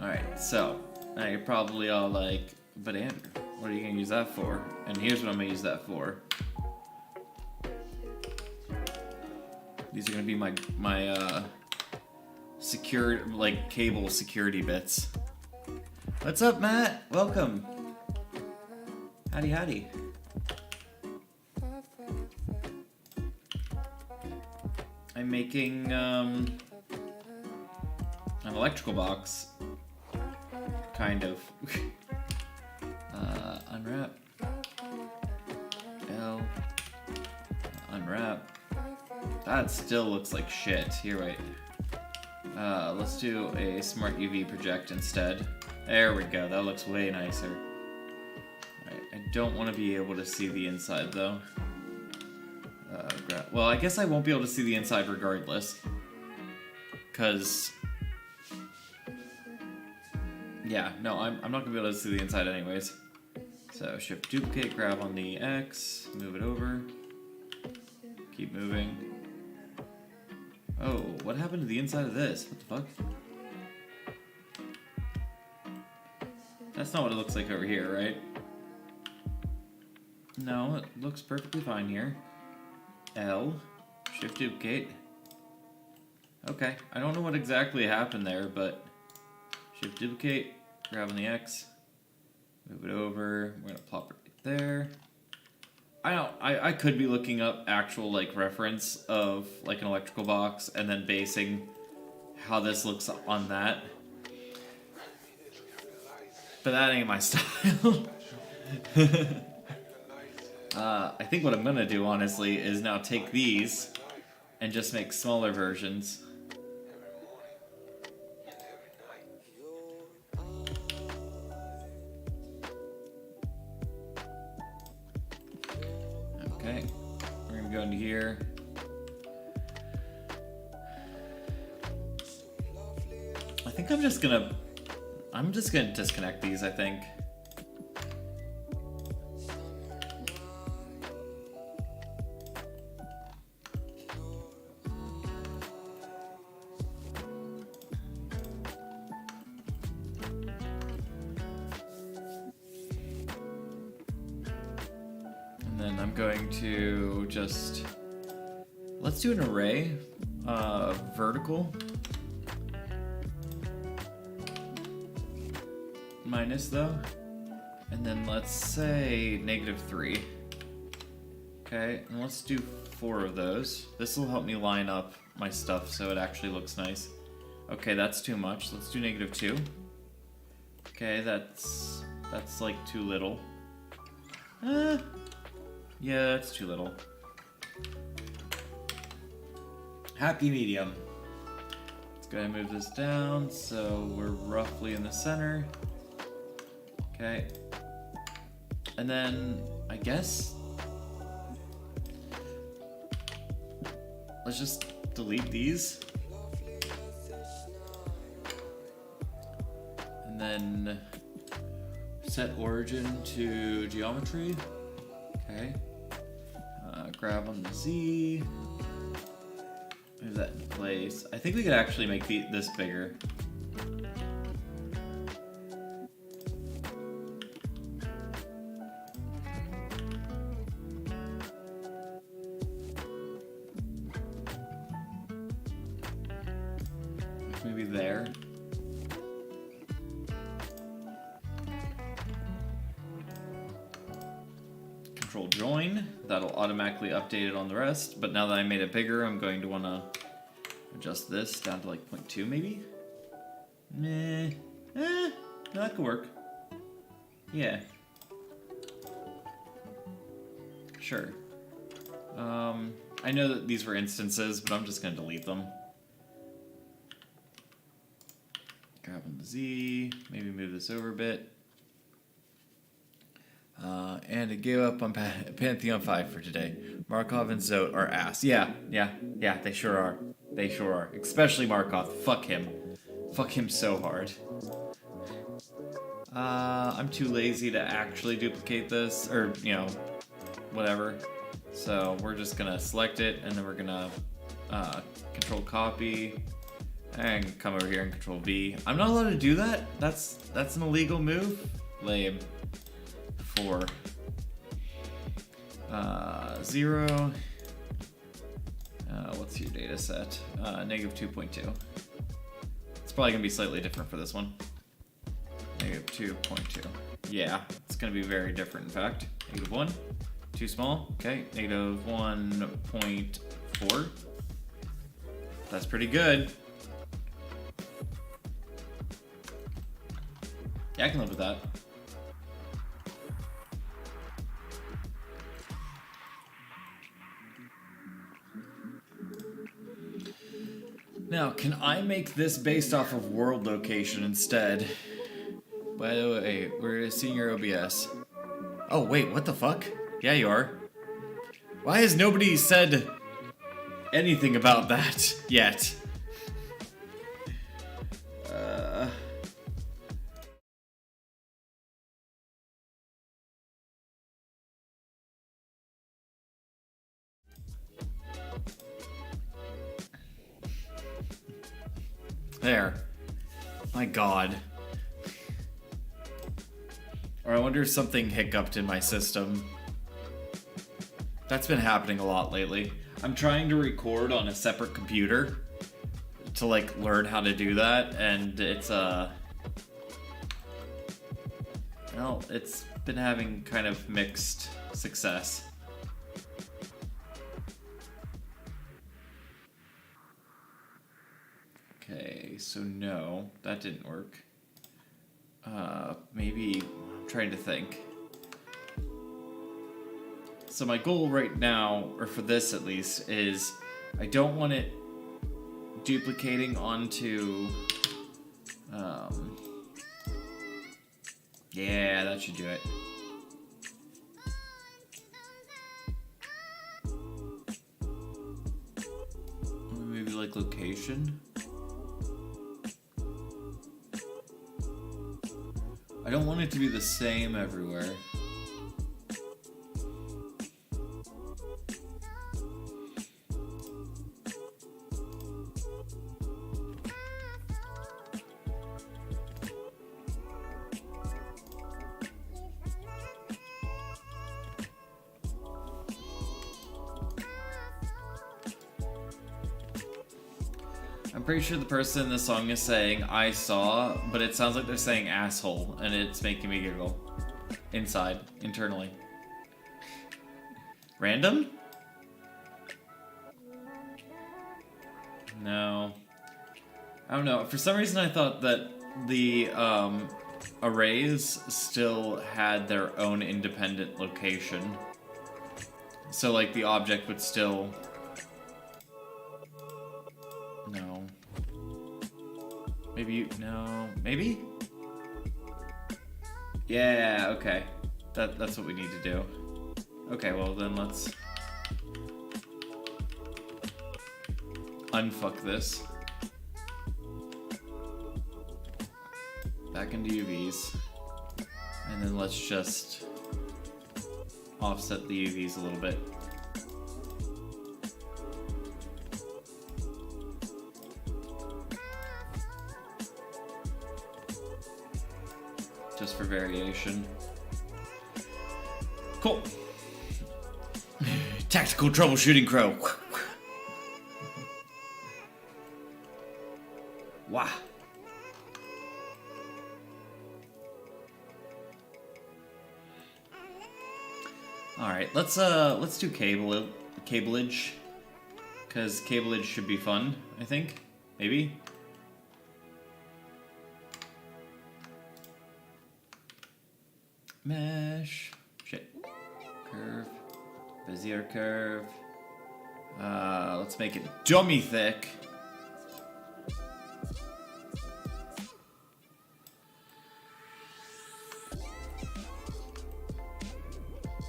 Alright, so now you're probably all like, but Andrew, what are you gonna use that for? And here's what I'm gonna use that for. These are gonna be my secure, like, cable security bits. What's up, Matt? Welcome. Howdy, howdy. I'm making an electrical box, kind of. Unwrap. L. Unwrap. That still looks like shit. Here, wait. Let's do a smart UV project instead. There we go. That looks way nicer. Alright, I don't want to be able to see the inside though. Well, I guess I won't be able to see the inside regardless. Cause... yeah, no, I'm not gonna be able to see the inside anyways. So, shift duplicate, grab on the X, move it over. Keep moving. Oh, what happened to the inside of this? What the fuck? That's not what it looks like over here, right? No, it looks perfectly fine here. L. Shift duplicate. Okay, I don't know what exactly happened there, but shift duplicate, grab on the X, move it over, we're gonna plop it right there. I could be looking up actual like reference of like an electrical box and then basing how this looks on that. But that ain't my style. I think what I'm gonna do honestly is now take these and just make smaller versions. Okay, we're gonna go into here. I think I'm just gonna disconnect these, I think. And then I'm going to just, let's do an array, vertical. Minus though. And then let's say -3. Okay, and let's do 4 of those. This will help me line up my stuff so it actually looks nice. Okay, that's too much. Let's do -2. Okay, that's like too little. Yeah, that's too little. Happy medium. Let's go ahead and move this down so we're roughly in the center. Okay. And then I guess let's just delete these. And then set origin to geometry. Okay. Grab on the Z. Move that in place. I think we could actually make this bigger. Maybe there. Control join. That'll automatically update it on the rest. But now that I made it bigger, I'm going to want to adjust this down to like 0.2 maybe. No, that could work. Yeah. Sure. I know that these were instances, but I'm just going to delete them. Grabbing the Z, maybe move this over a bit. And it gave up on Pantheon 5 for today. Markov and Zote are ass. Yeah, they sure are. They sure are. Especially Markov. Fuck him. Fuck him so hard. I'm too lazy to actually duplicate this, or, you know, whatever. So we're just gonna select it, and then we're gonna control copy, and come over here and control V. I'm not allowed to do that? That's an illegal move? Lame. 4. 0. What's your data set? -2.2. It's probably gonna be slightly different for this one. -2.2. Yeah, it's gonna be very different in fact. -1. Too small. Okay, -1.4. That's pretty good. Yeah, I can live with that. Now, can I make this based off of world location instead? By the way, we're seeing your OBS. Oh, wait, what the fuck? Yeah, you are. Why has nobody said anything about that yet? There. My god. Or I wonder if something hiccuped in my system. That's been happening a lot lately. I'm trying to record on a separate computer to like learn how to do that, and it's well, it's been having kind of mixed success. Okay, so no, that didn't work. Maybe, I'm trying to think. So my goal right now, or for this at least, is I don't want it duplicating onto, yeah, that should do it. Maybe like location? I don't want it to be the same everywhere. I'm pretty sure the person in the song is saying I saw, but it sounds like they're saying asshole, and it's making me giggle. Inside, internally. Random? No. I don't know. For some reason I thought that the arrays still had their own independent location. So like the object would still... No. Maybe, no, maybe? Yeah, okay. That's what we need to do. Okay, well then let's unfuck this. Back into UVs. And then let's just offset the UVs a little bit. Just for variation. Cool. Tactical troubleshooting crow. Wow. All right, let's do cableage, because cableage should be fun. I think, maybe. Mesh. Shit. Curve. Bezier curve. Let's make it dummy thick.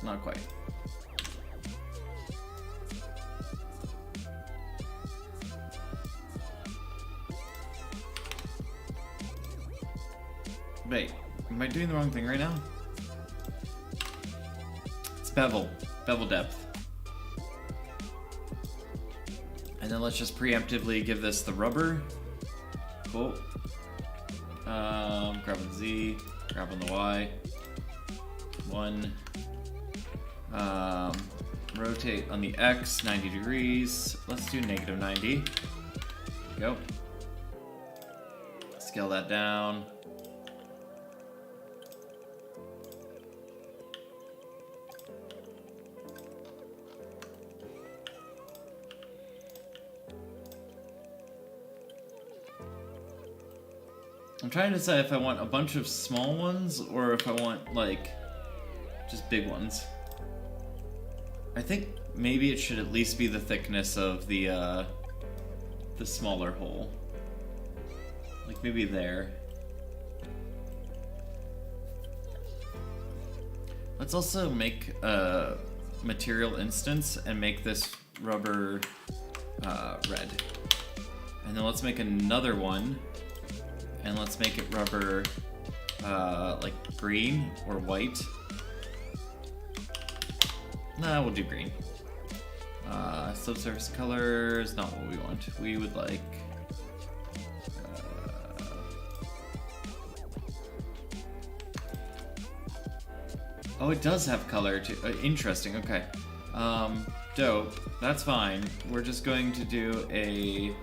Not quite. Wait, am I doing the wrong thing right now? It's bevel depth. And then let's just preemptively give this the rubber. Cool. Grab on Z, grab on the Y. 1. Rotate on the X 90 degrees. Let's do negative 90. Go. Scale that down. I'm trying to decide if I want a bunch of small ones or if I want, like, just big ones. I think maybe it should at least be the thickness of the smaller hole. Like, maybe there. Let's also make a material instance and make this rubber red. And then let's make another one. And let's make it rubber, like green or white. Nah, we'll do green. Subsurface color is not what we want. We would like Oh, it does have color too. Interesting. Okay. Dope. That's fine. We're just going to do a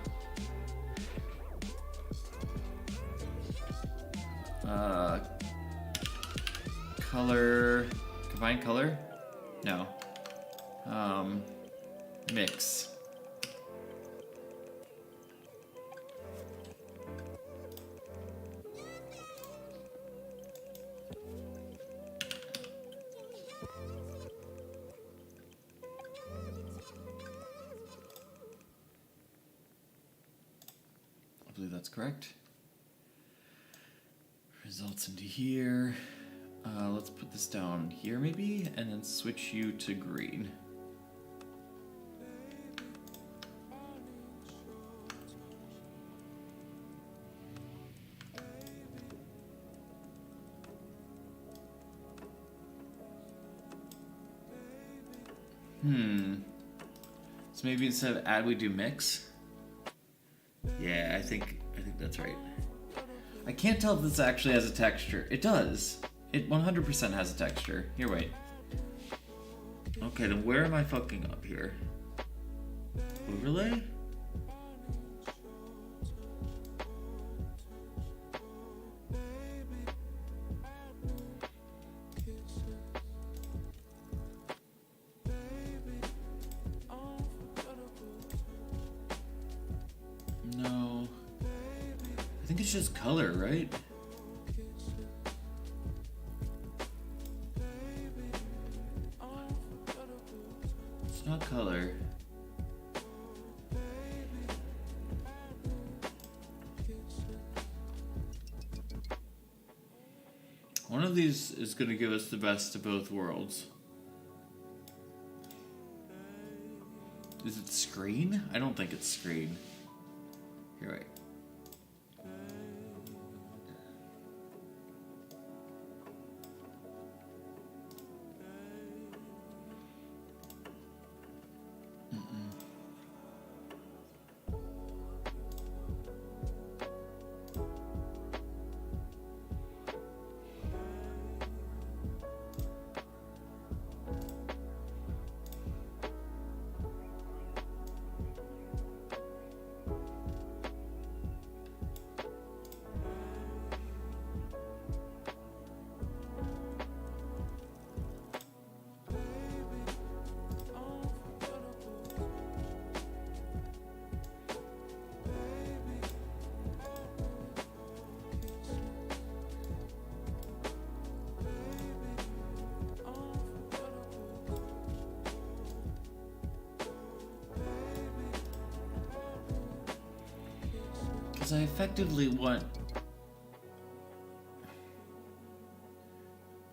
color. Combine color? No. Mix. I believe that's correct. Results into here. Let's put this down here maybe, and then switch you to green. So maybe instead of add, we do mix. Yeah, I think that's right. I can't tell if this actually has a texture. It does. It 100% has a texture. Here, wait. Okay, then where am I fucking up here? Overlay? No. I think it's just color, right? It's not color. One of these is going to give us the best of both worlds. Is it screen? I don't think it's screen. Here, wait. Because I effectively want...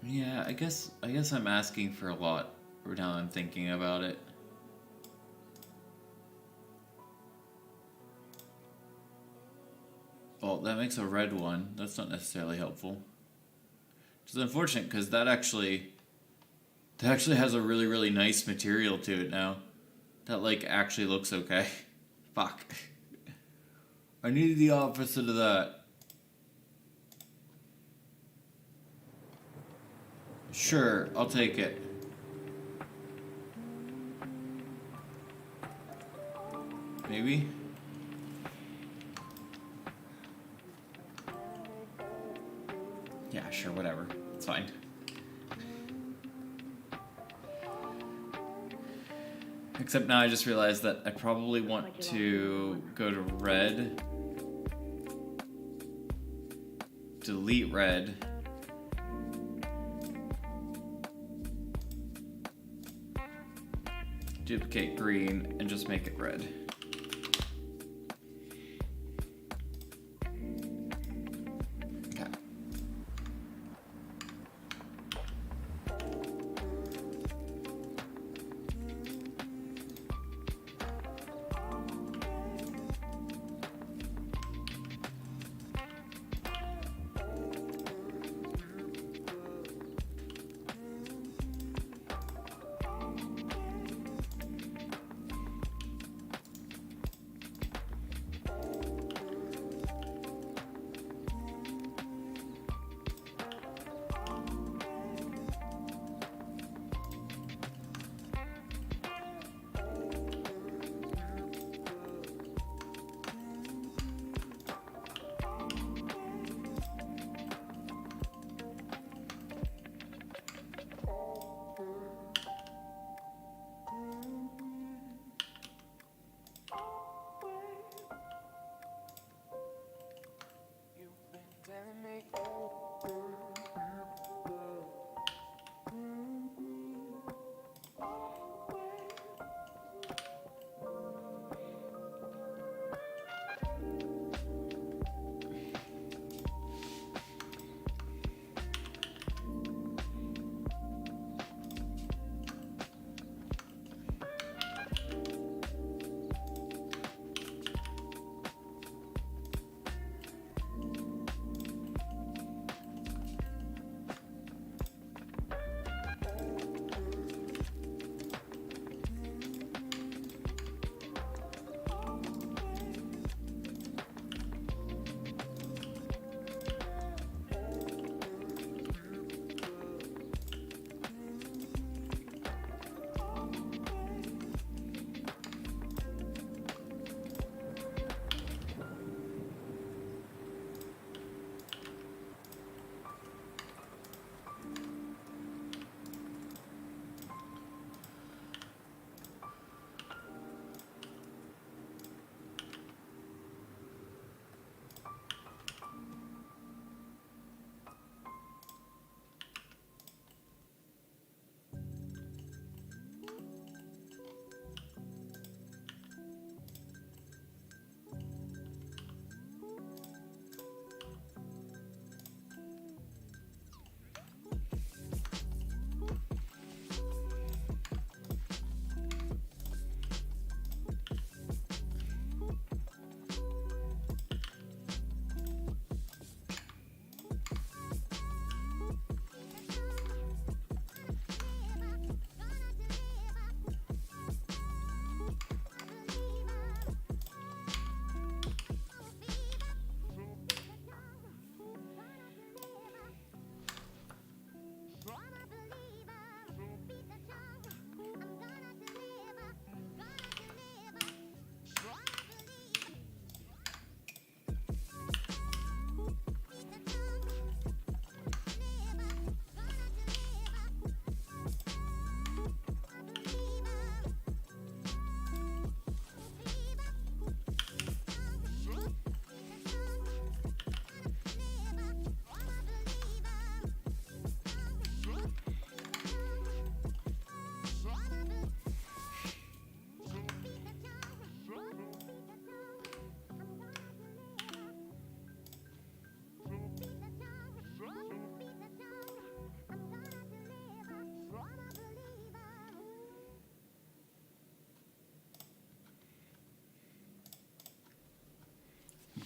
Yeah, I guess I'm asking for a lot now I'm thinking about it. Well, that makes a red one. That's not necessarily helpful. Which is unfortunate because that actually has a really, really nice material to it now. That like actually looks okay. Fuck. I needed the opposite of that. Sure, I'll take it. Maybe? Yeah, sure, whatever. It's fine. Except now I just realized that I probably want to go to red, delete red, duplicate green, and just make it red. Okay.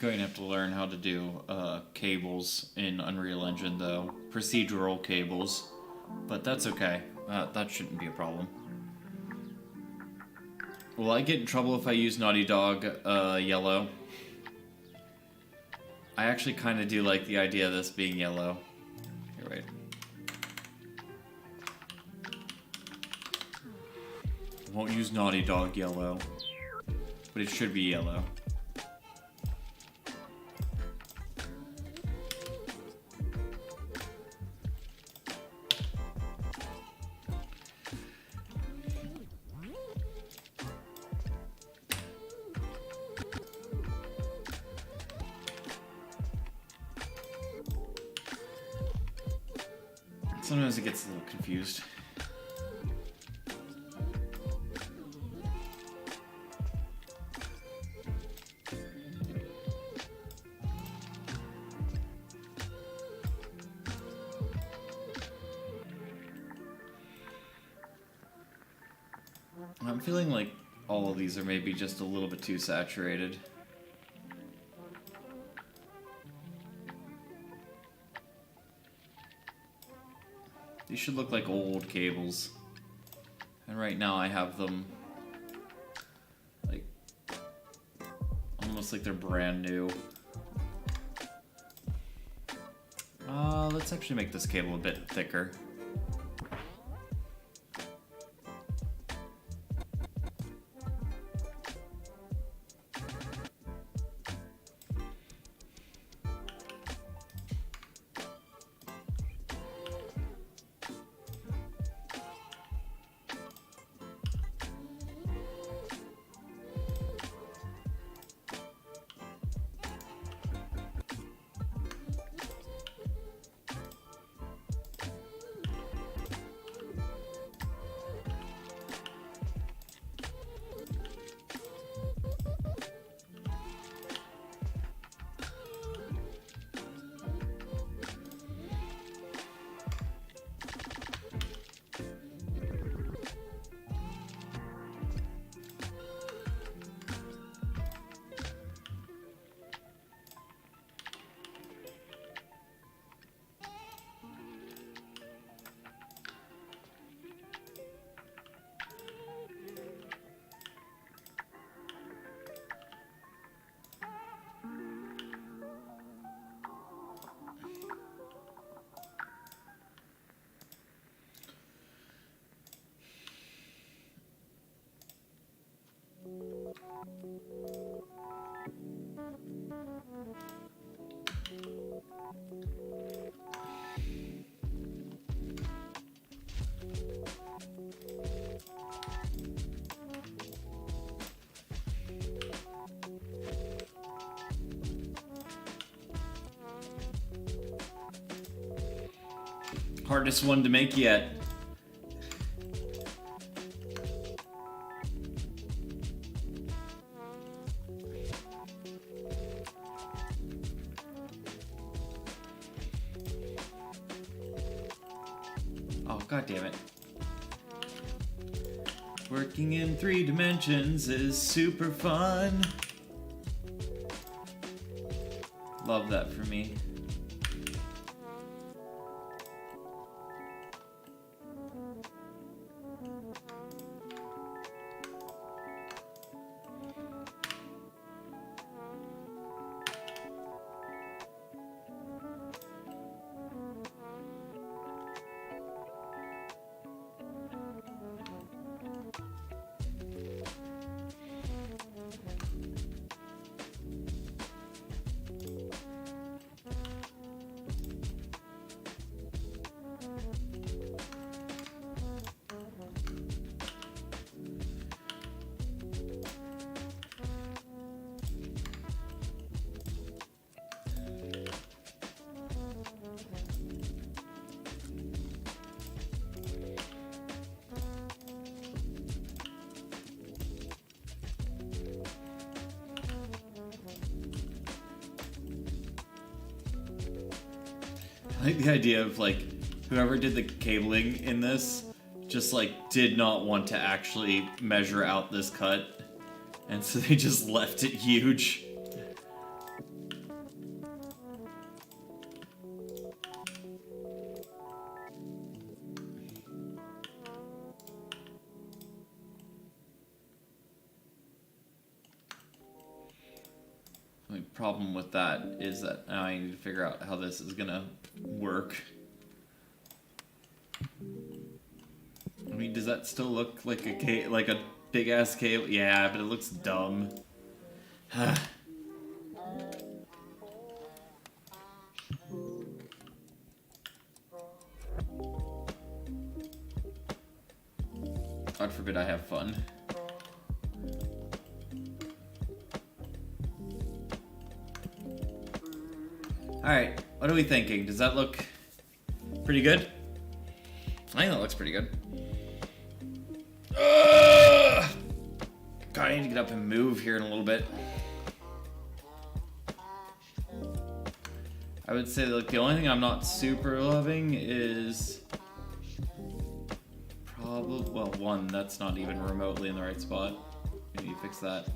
going to have to learn how to do cables in Unreal Engine, though. Procedural cables. But that's okay. That shouldn't be a problem. Will I get in trouble if I use Naughty Dog yellow? I actually kind of do like the idea of this being yellow. Here, wait. Won't use Naughty Dog yellow. But it should be yellow. Sometimes it gets a little confused. I'm feeling like all of these are maybe just a little bit too saturated. These should look like old cables. And right now I have them like almost like they're brand new. Let's actually make this cable a bit thicker. Hardest one to make yet. Oh, god damn it. Working in 3 dimensions is super fun. Love that for me. I like the idea of like whoever did the cabling in this just like did not want to actually measure out this cut, and so they just left it huge. problem with that is that now I need to figure out how this is gonna work. I mean, does that still look like a big ass cable? Yeah, but it looks dumb. God forbid I have fun. Alright, what are we thinking? Does that look pretty good? I think that looks pretty good. God, I need to get up and move here in a little bit. I would say like the only thing I'm not super loving is probably, well, one, that's not even remotely in the right spot. Maybe you fix that.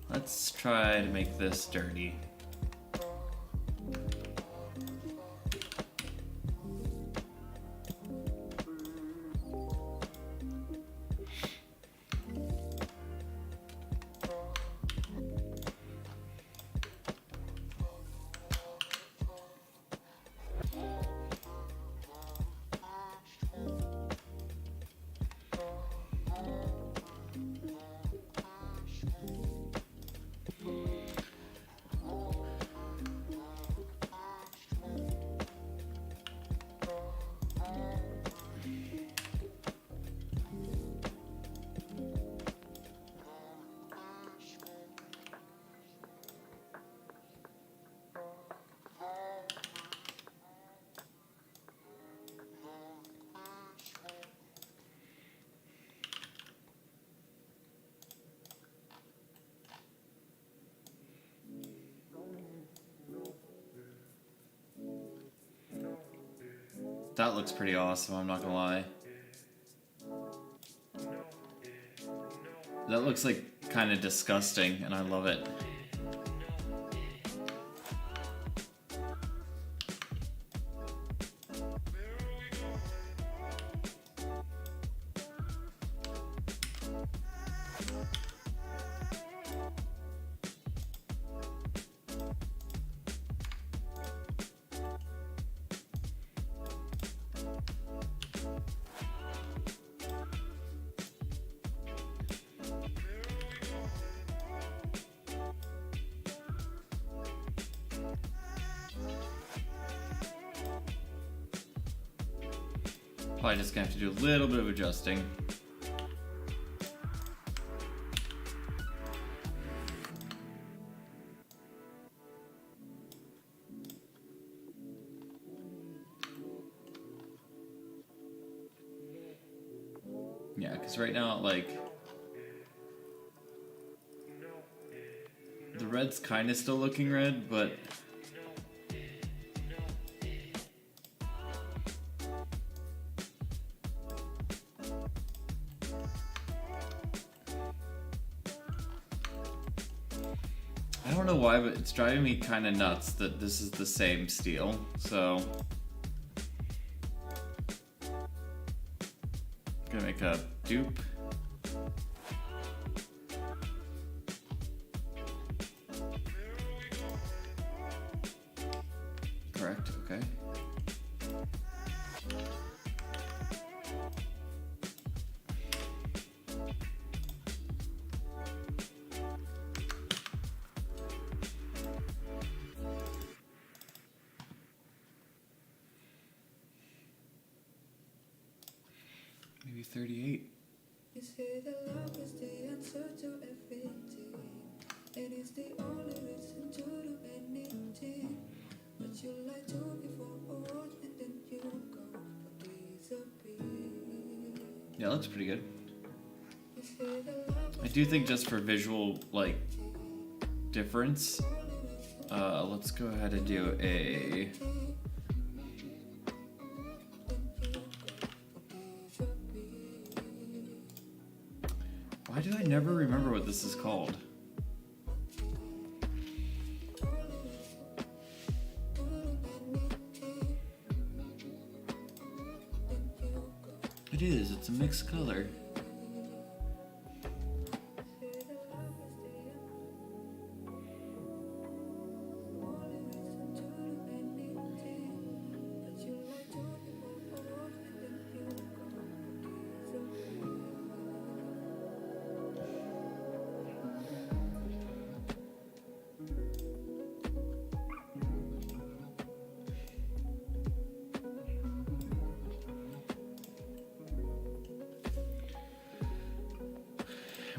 Let's try to make this dirty. That looks pretty awesome, I'm not gonna lie. That looks like kind of disgusting, and I love it. Probably just gonna have to do a little bit of adjusting. Yeah, because right now, like, the red's kind of still looking red, but I don't know why, but it's driving me kind of nuts that this is the same steel, so I'm gonna make a dupe. Correct, okay. Maybe 38. You say that love is the answer to everything, and it's the only reason to do anything. But you lie to me for a word and then you go disappear. Yeah, that's pretty good. You I do think just for visual, like, difference, let's go ahead and do a... Why do I never remember what this is called? It is, it's a mixed color.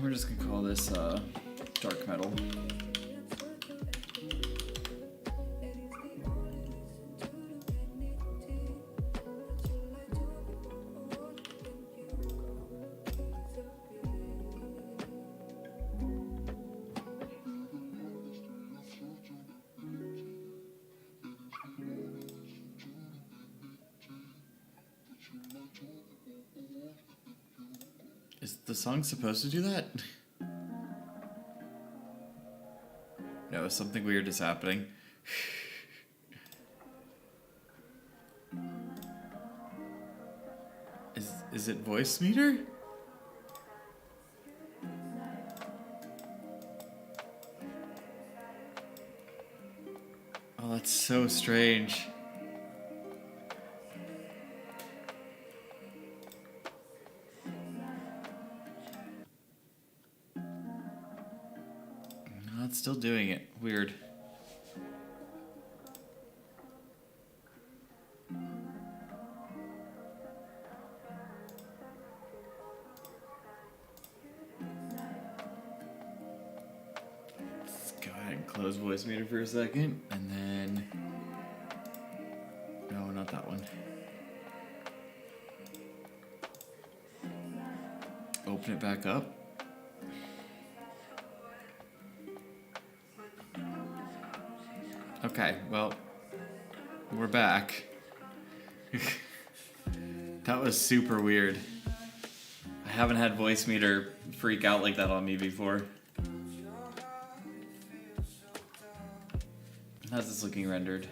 We're just gonna call this dark metal. Is the song supposed to do that? No, something weird is happening. Is it voice meter? Oh, that's so strange. No, it's still doing it. Weird. Let's go ahead and close voice meter for a second, and then... No, not that one. Open it back up. Okay, well, we're back. That was super weird. I haven't had voice meter freak out like that on me before. How's this looking rendered?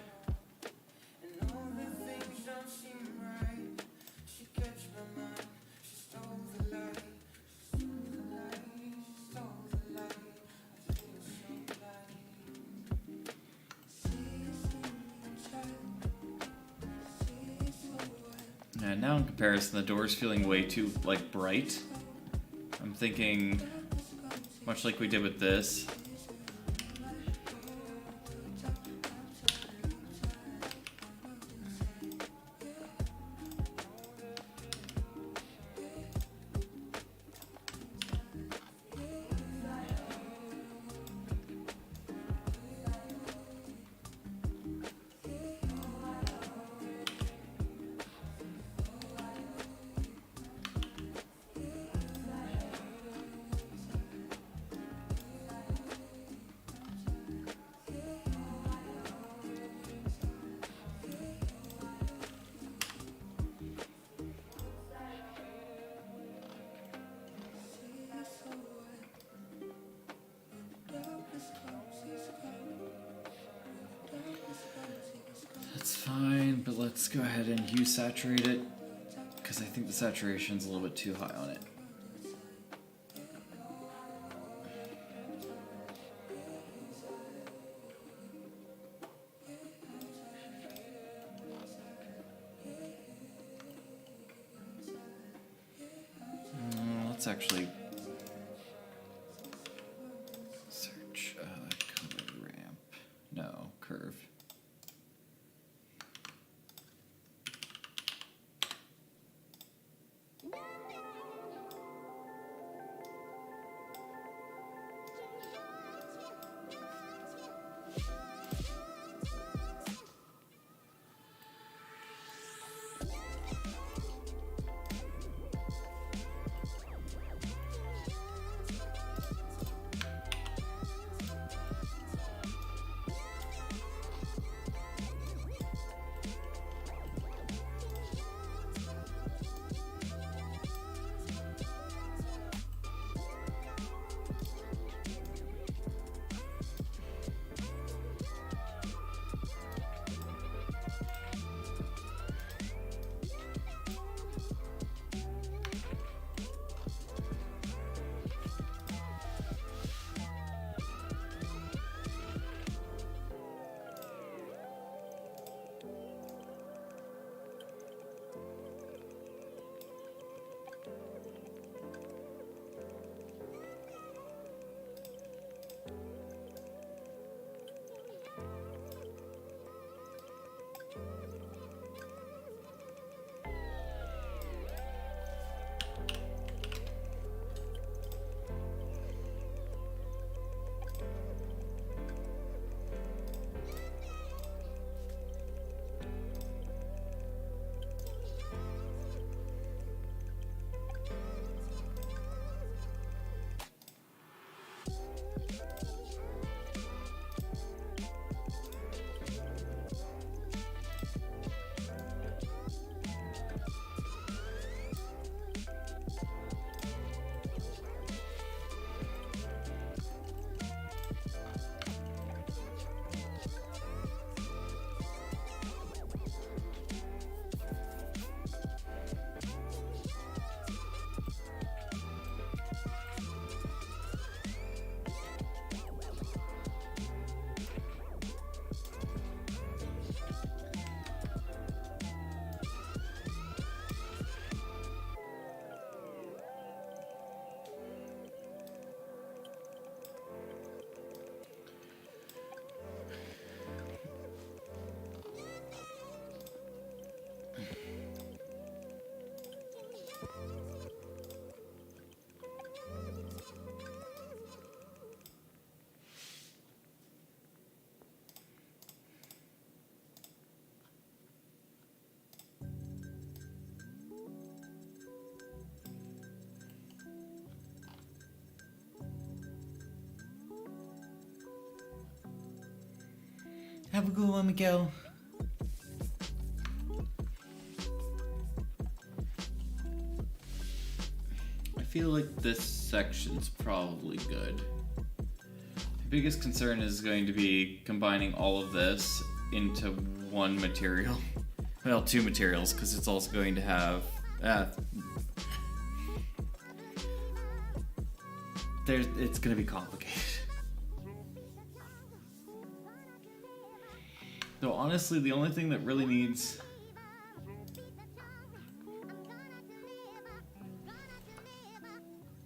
And now in comparison, the door's feeling way too, like, bright. I'm thinking, much like we did with this. That's fine, but let's go ahead and hue saturate it, because I think the saturation's a little bit too high on it. Let's actually search color ramp. No, curve. Have a good one, Miguel. I feel like this section's probably good. The biggest concern is going to be combining all of this into one material. Well, two materials, because it's also going to have... it's going to be complicated. Though honestly, the only thing that really needs...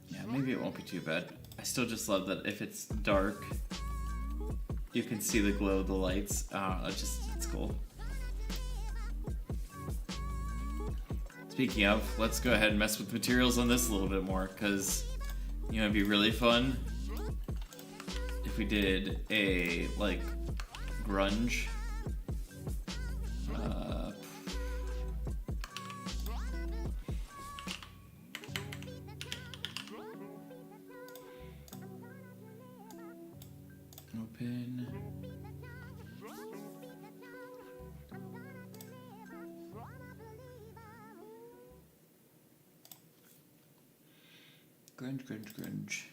Yeah, maybe it won't be too bad. I still just love that if it's dark, you can see the glow of the lights. It's cool. Speaking of, let's go ahead and mess with materials on this a little bit more, because, you know, it'd be really fun if we did a, like, grunge. Open. Grunge.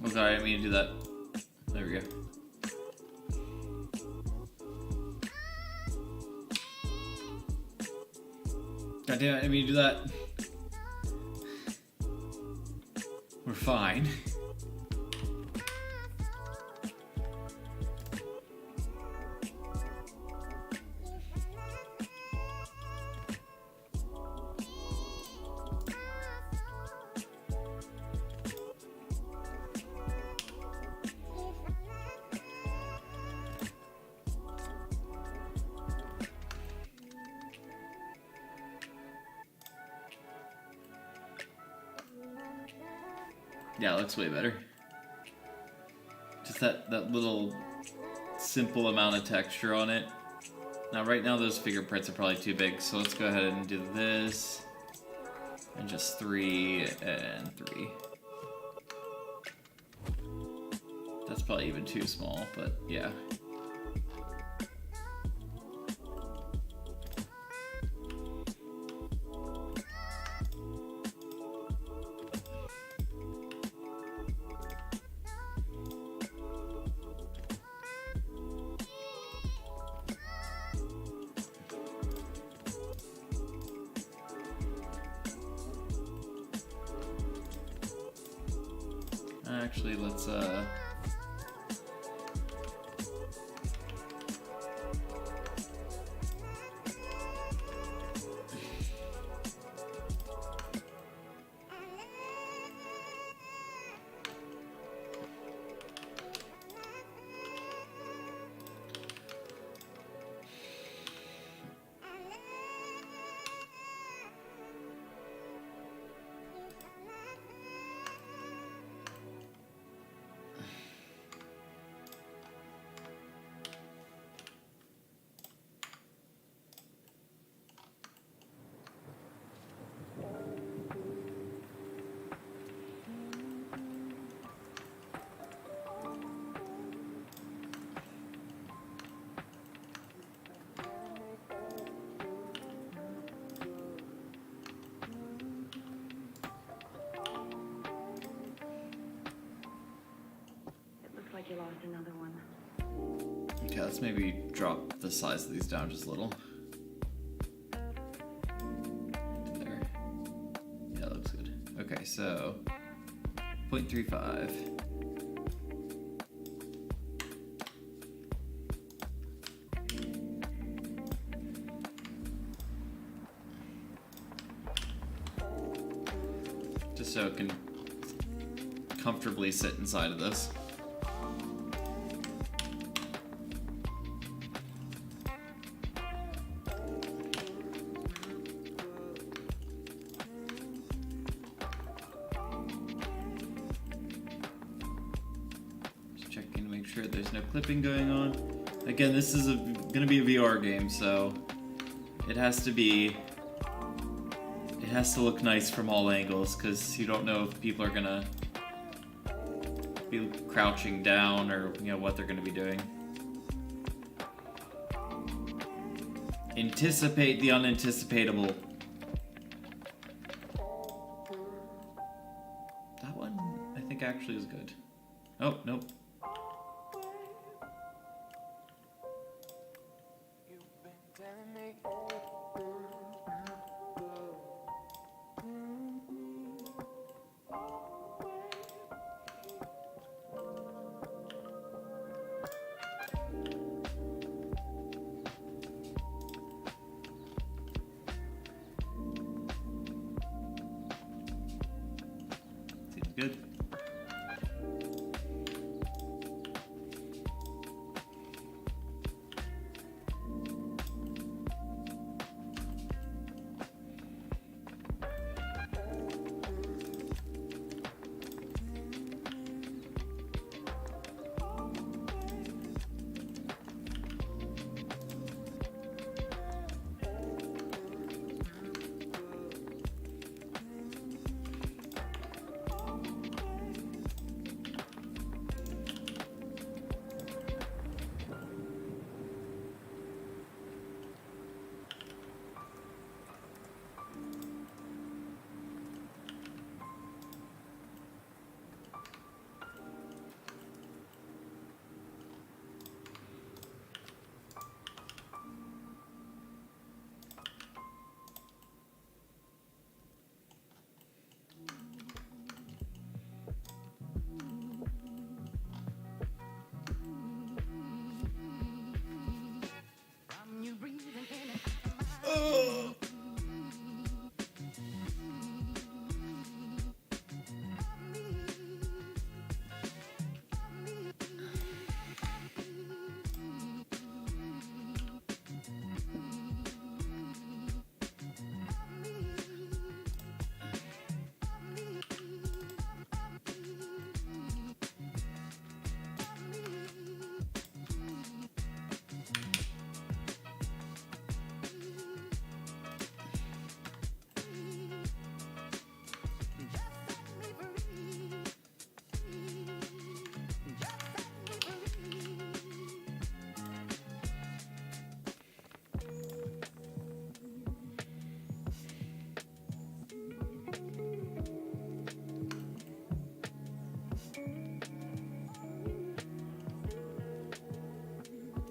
Oh, sorry, I didn't mean to do that. There we go. God damn it, I didn't mean to do that. We're fine. Yeah, it looks way better. Just that little simple amount of texture on it. Now right now those fingerprints are probably too big, so let's go ahead and do this. And just 3 and 3. That's probably even too small, but yeah. Actually, let's Like you lost another one. okay, let's maybe drop the size of these down just a little. There. Yeah, that looks good. Okay, so 0.35. Just so it can comfortably sit inside of this. sure there's no clipping going on. Again, this is gonna be a VR game, so it has to look nice from all angles, because you don't know if people are gonna be crouching down or what they're gonna be doing. Anticipate the unanticipatable. That one, I think, actually is good. Oh, nope. Seems good.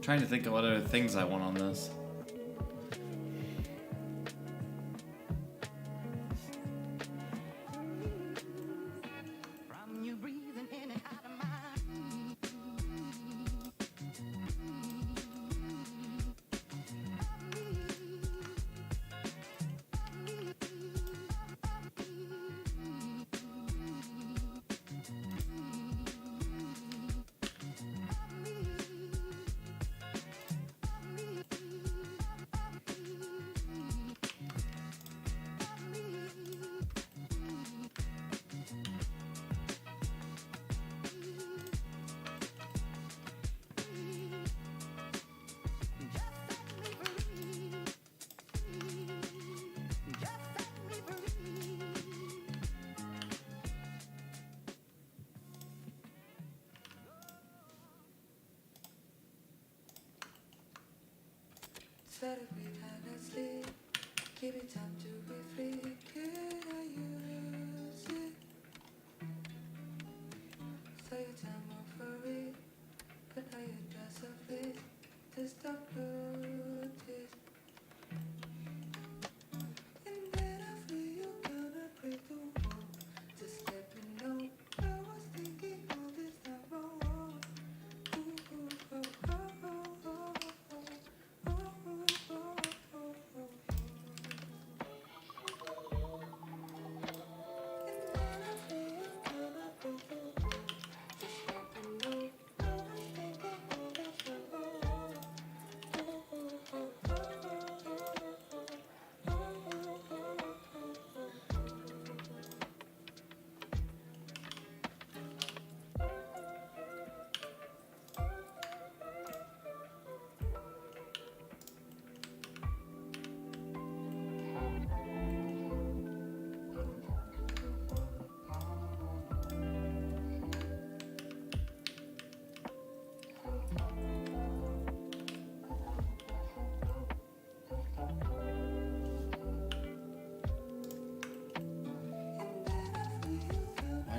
Trying to think of what other things I want on this. Set it behind and sleep. Give it time to be free. Could I use it? So your time off for it. But now you just a fit to stop notice. And then I feel you gonna break the wall. Just let me know. I was thinking all this time wrong. Ooh, ooh, oh, oh, oh, oh, oh, oh, oh, oh, oh, oh.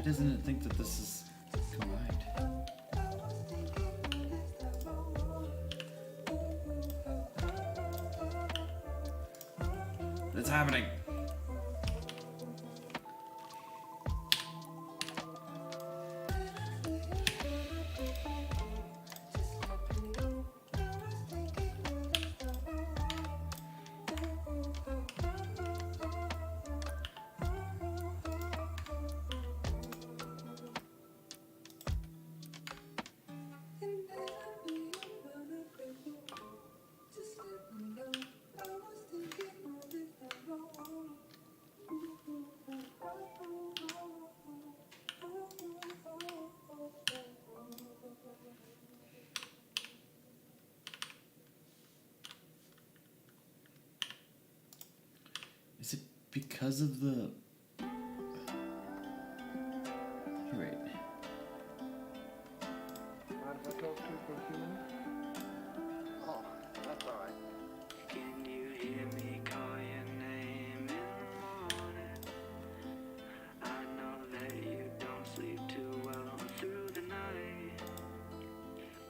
doesn't it think that this is combined? What's happening? Is it because of the... Wait. Oh, that's alright. Can you hear me call your name in the morning? I know that you don't sleep too well through the night.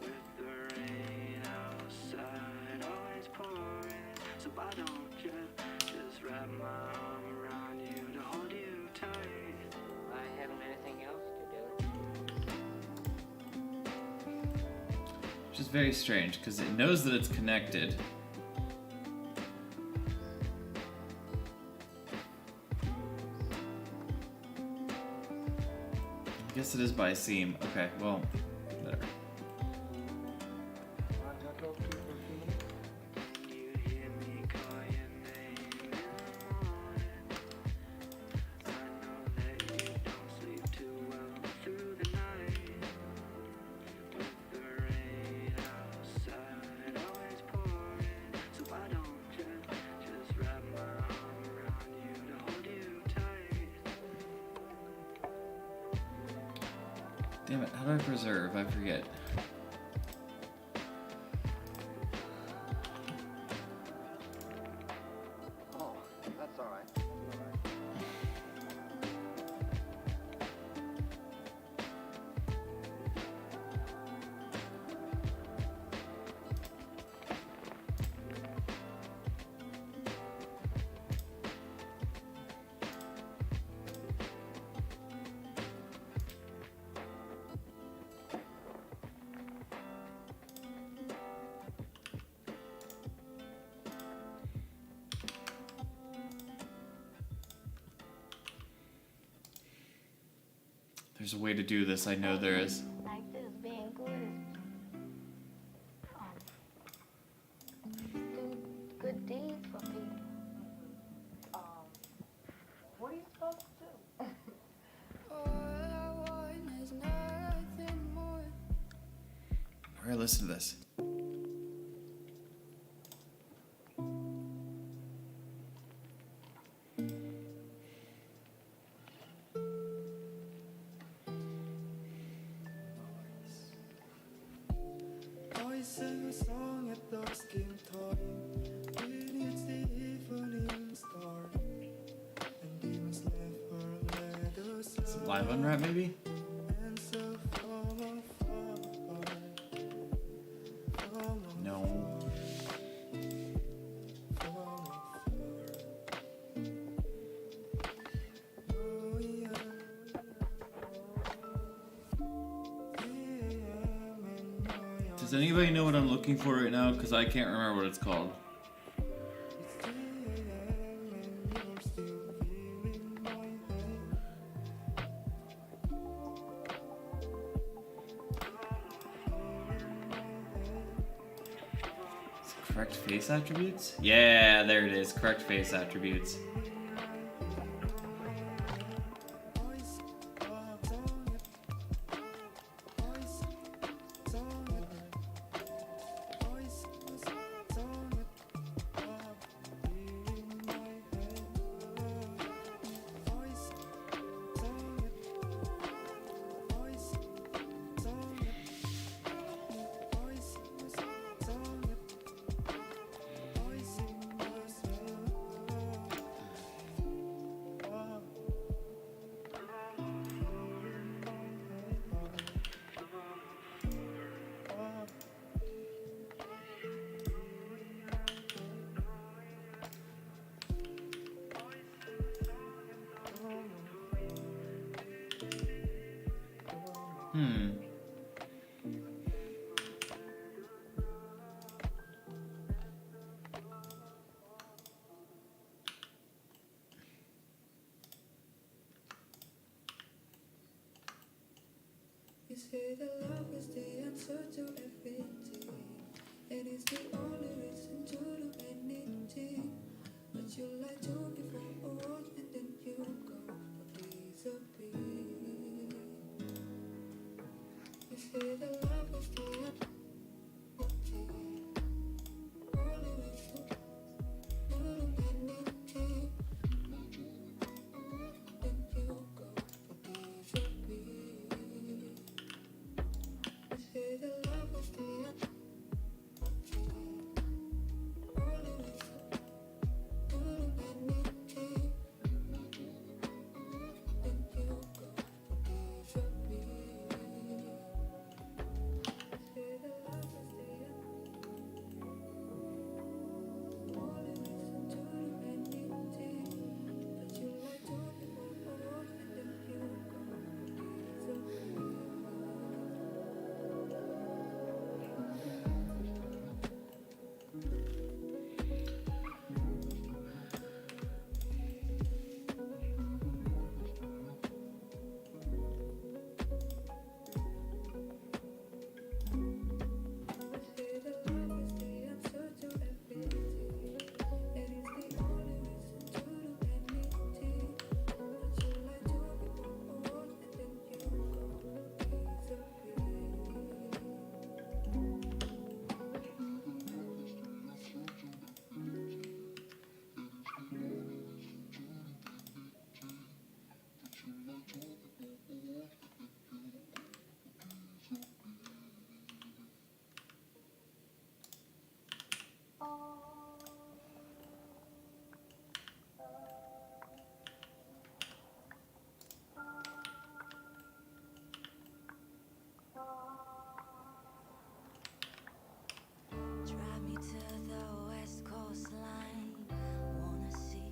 With the rain outside always pouring, so why don't you just wrap my arm around you to hold you tight? I haven't anything else to do. Which is very strange, because it knows that it's connected. I guess it is by seam. Okay, well, better. Damn it, how do I preserve? I forget. Oh, that's alright. There's a way to do this, I know there is. Like this, being good is do good deeds for people. What are you supposed to do? Alright, listen to this. Some live unwrap, maybe? No. Does anybody know what I'm looking for right now? Because I can't remember what it's called. Correct face attributes? Yeah, there it is. Correct face attributes. say that love is the answer to everything, and it's the only reason to do anything. But you like to give a word and then you go disappear. You say that love is the answer. Drive me to the west coastline. Wanna see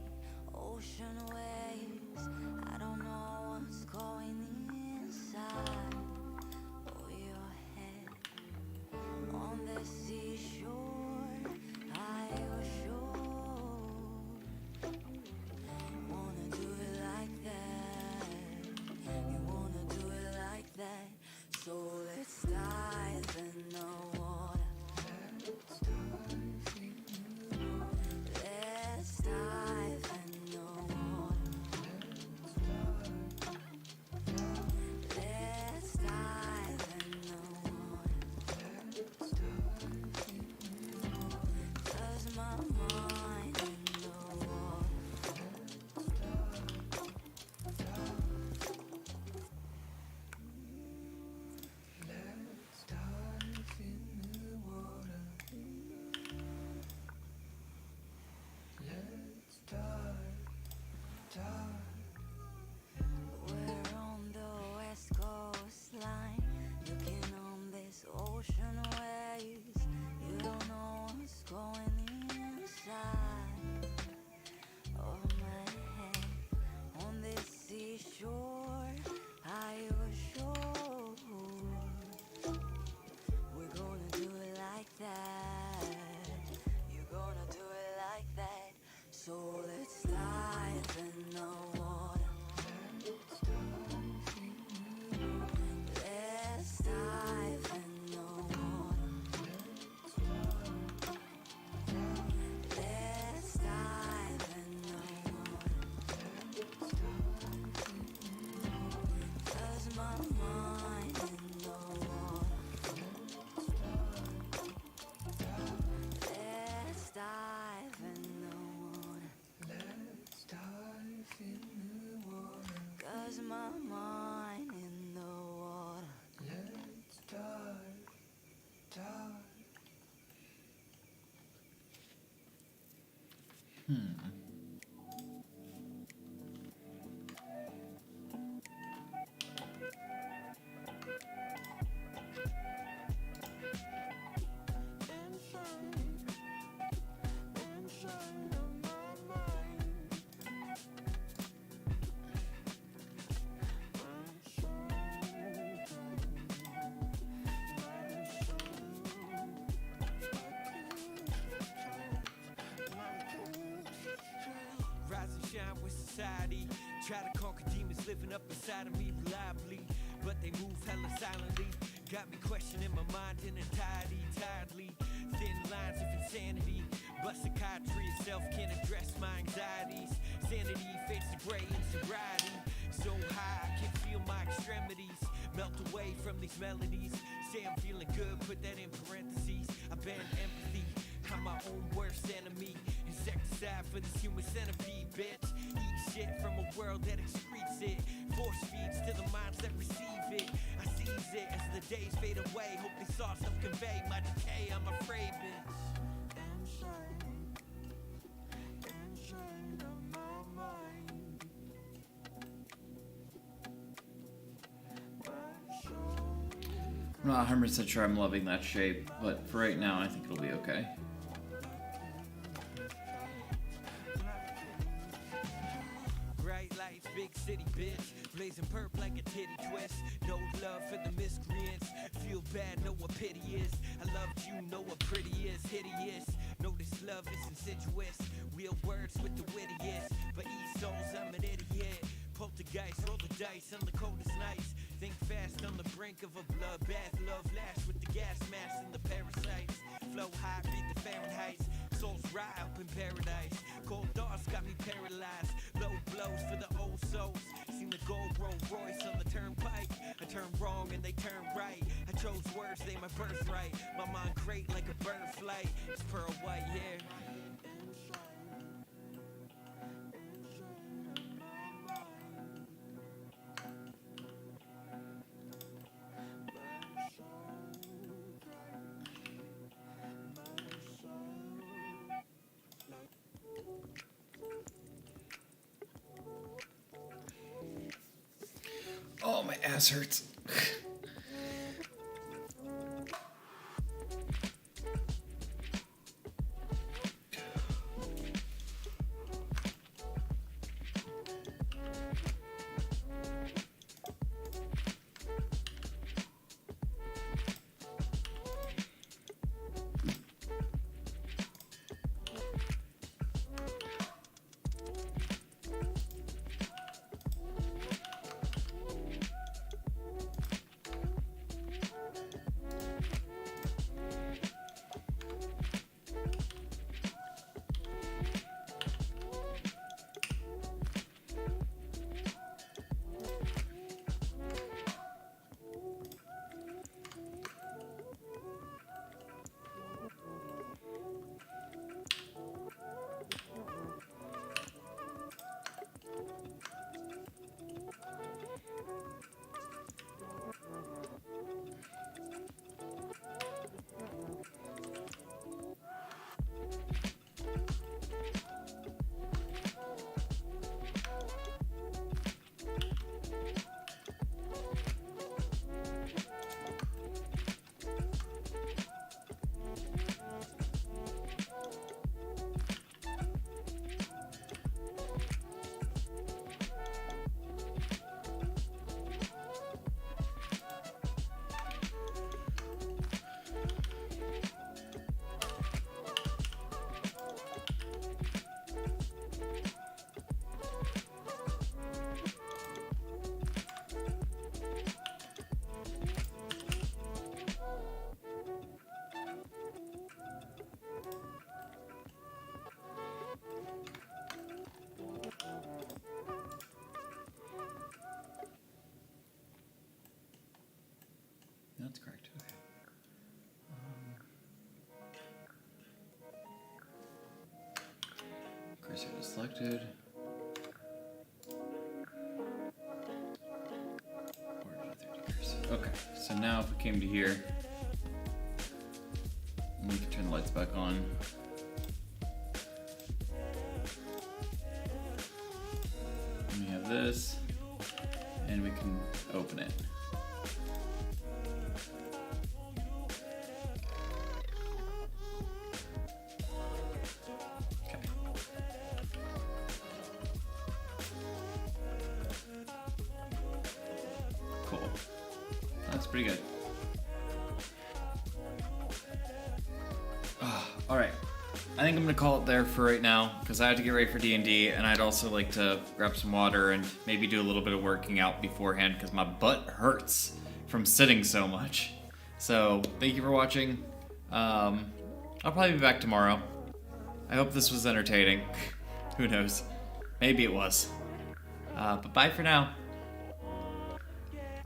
ocean waves. I don't know what's going inside of your head. On the seashore, I was sure. Wanna do it like that. You wanna do it like that. So let's dive in the water. Let's dive in the water. Let's dive in the water. 'Cause my mind in the water. Let's dive in the water. Let's dive. We're on the west coastline, looking on this ocean waves. You don't know what's going inside of my head. On this seashore, I was sure we're gonna do it like that. You're gonna do it like that. So let's dive in the water. Let's dive in the water. Let's dive in the water. 'Cause my mind in the water. Let's dive in the water. Let's dive in the water. 'Cause my mind in the water. Let's dive. but they move hella silently. Got me questioning my mind in entirety, tiredly. Thin lines of insanity, but psychiatry itself can't address my anxieties. Sanity fades to gray in sobriety. So high, I can feel my extremities melt away from these melodies. Say I'm feeling good, put that in parentheses. I ban empathy, I'm my own worst enemy. Insecticide for this human centipede, bitch. Eat shit from a world that excretes it. Force feeds to the minds that receive it. I seize it as the days fade away. Hope these thoughts help convey my decay, I'm afraid, bitch. I'm not 100% sure I'm loving that shape, but for right now, I think it'll be okay. Bright lights, big city, bitch. Blazing purple like a titty twist. No love for the miscreants. Feel bad, know what pity is. I loved you, know what pretty is. Hideous. Know this love is insidious. Real words with the wittiest. For each souls, I'm an idiot. Poltergeist, roll the dice on the coldest nights. Think fast on the brink of a bloodbath. Love lash with the gas mask and the parasites. Flow high, beat the Fahrenheit. Souls ride up in paradise. Cold thoughts got me paralyzed. Low blows for the old souls. Seen the gold Rolls Royce on the turnpike. I turned wrong and they turned right. I chose words, they my birthright. My mind great like a bird flight. It's pearl white, yeah. Oh, my ass hurts. That's correct. Okay. Cursor is selected. Order to 30 cursor. Okay, so now if we came to here, we can turn the lights back on. And we have this, and we can open it. Pretty good. Alright. I think I'm gonna call it there for right now because I have to get ready for D&D, and I'd also like to grab some water and maybe do a little bit of working out beforehand because my butt hurts from sitting so much. So thank you for watching. I'll probably be back tomorrow. I hope this was entertaining. Who knows? Maybe it was. But bye for now.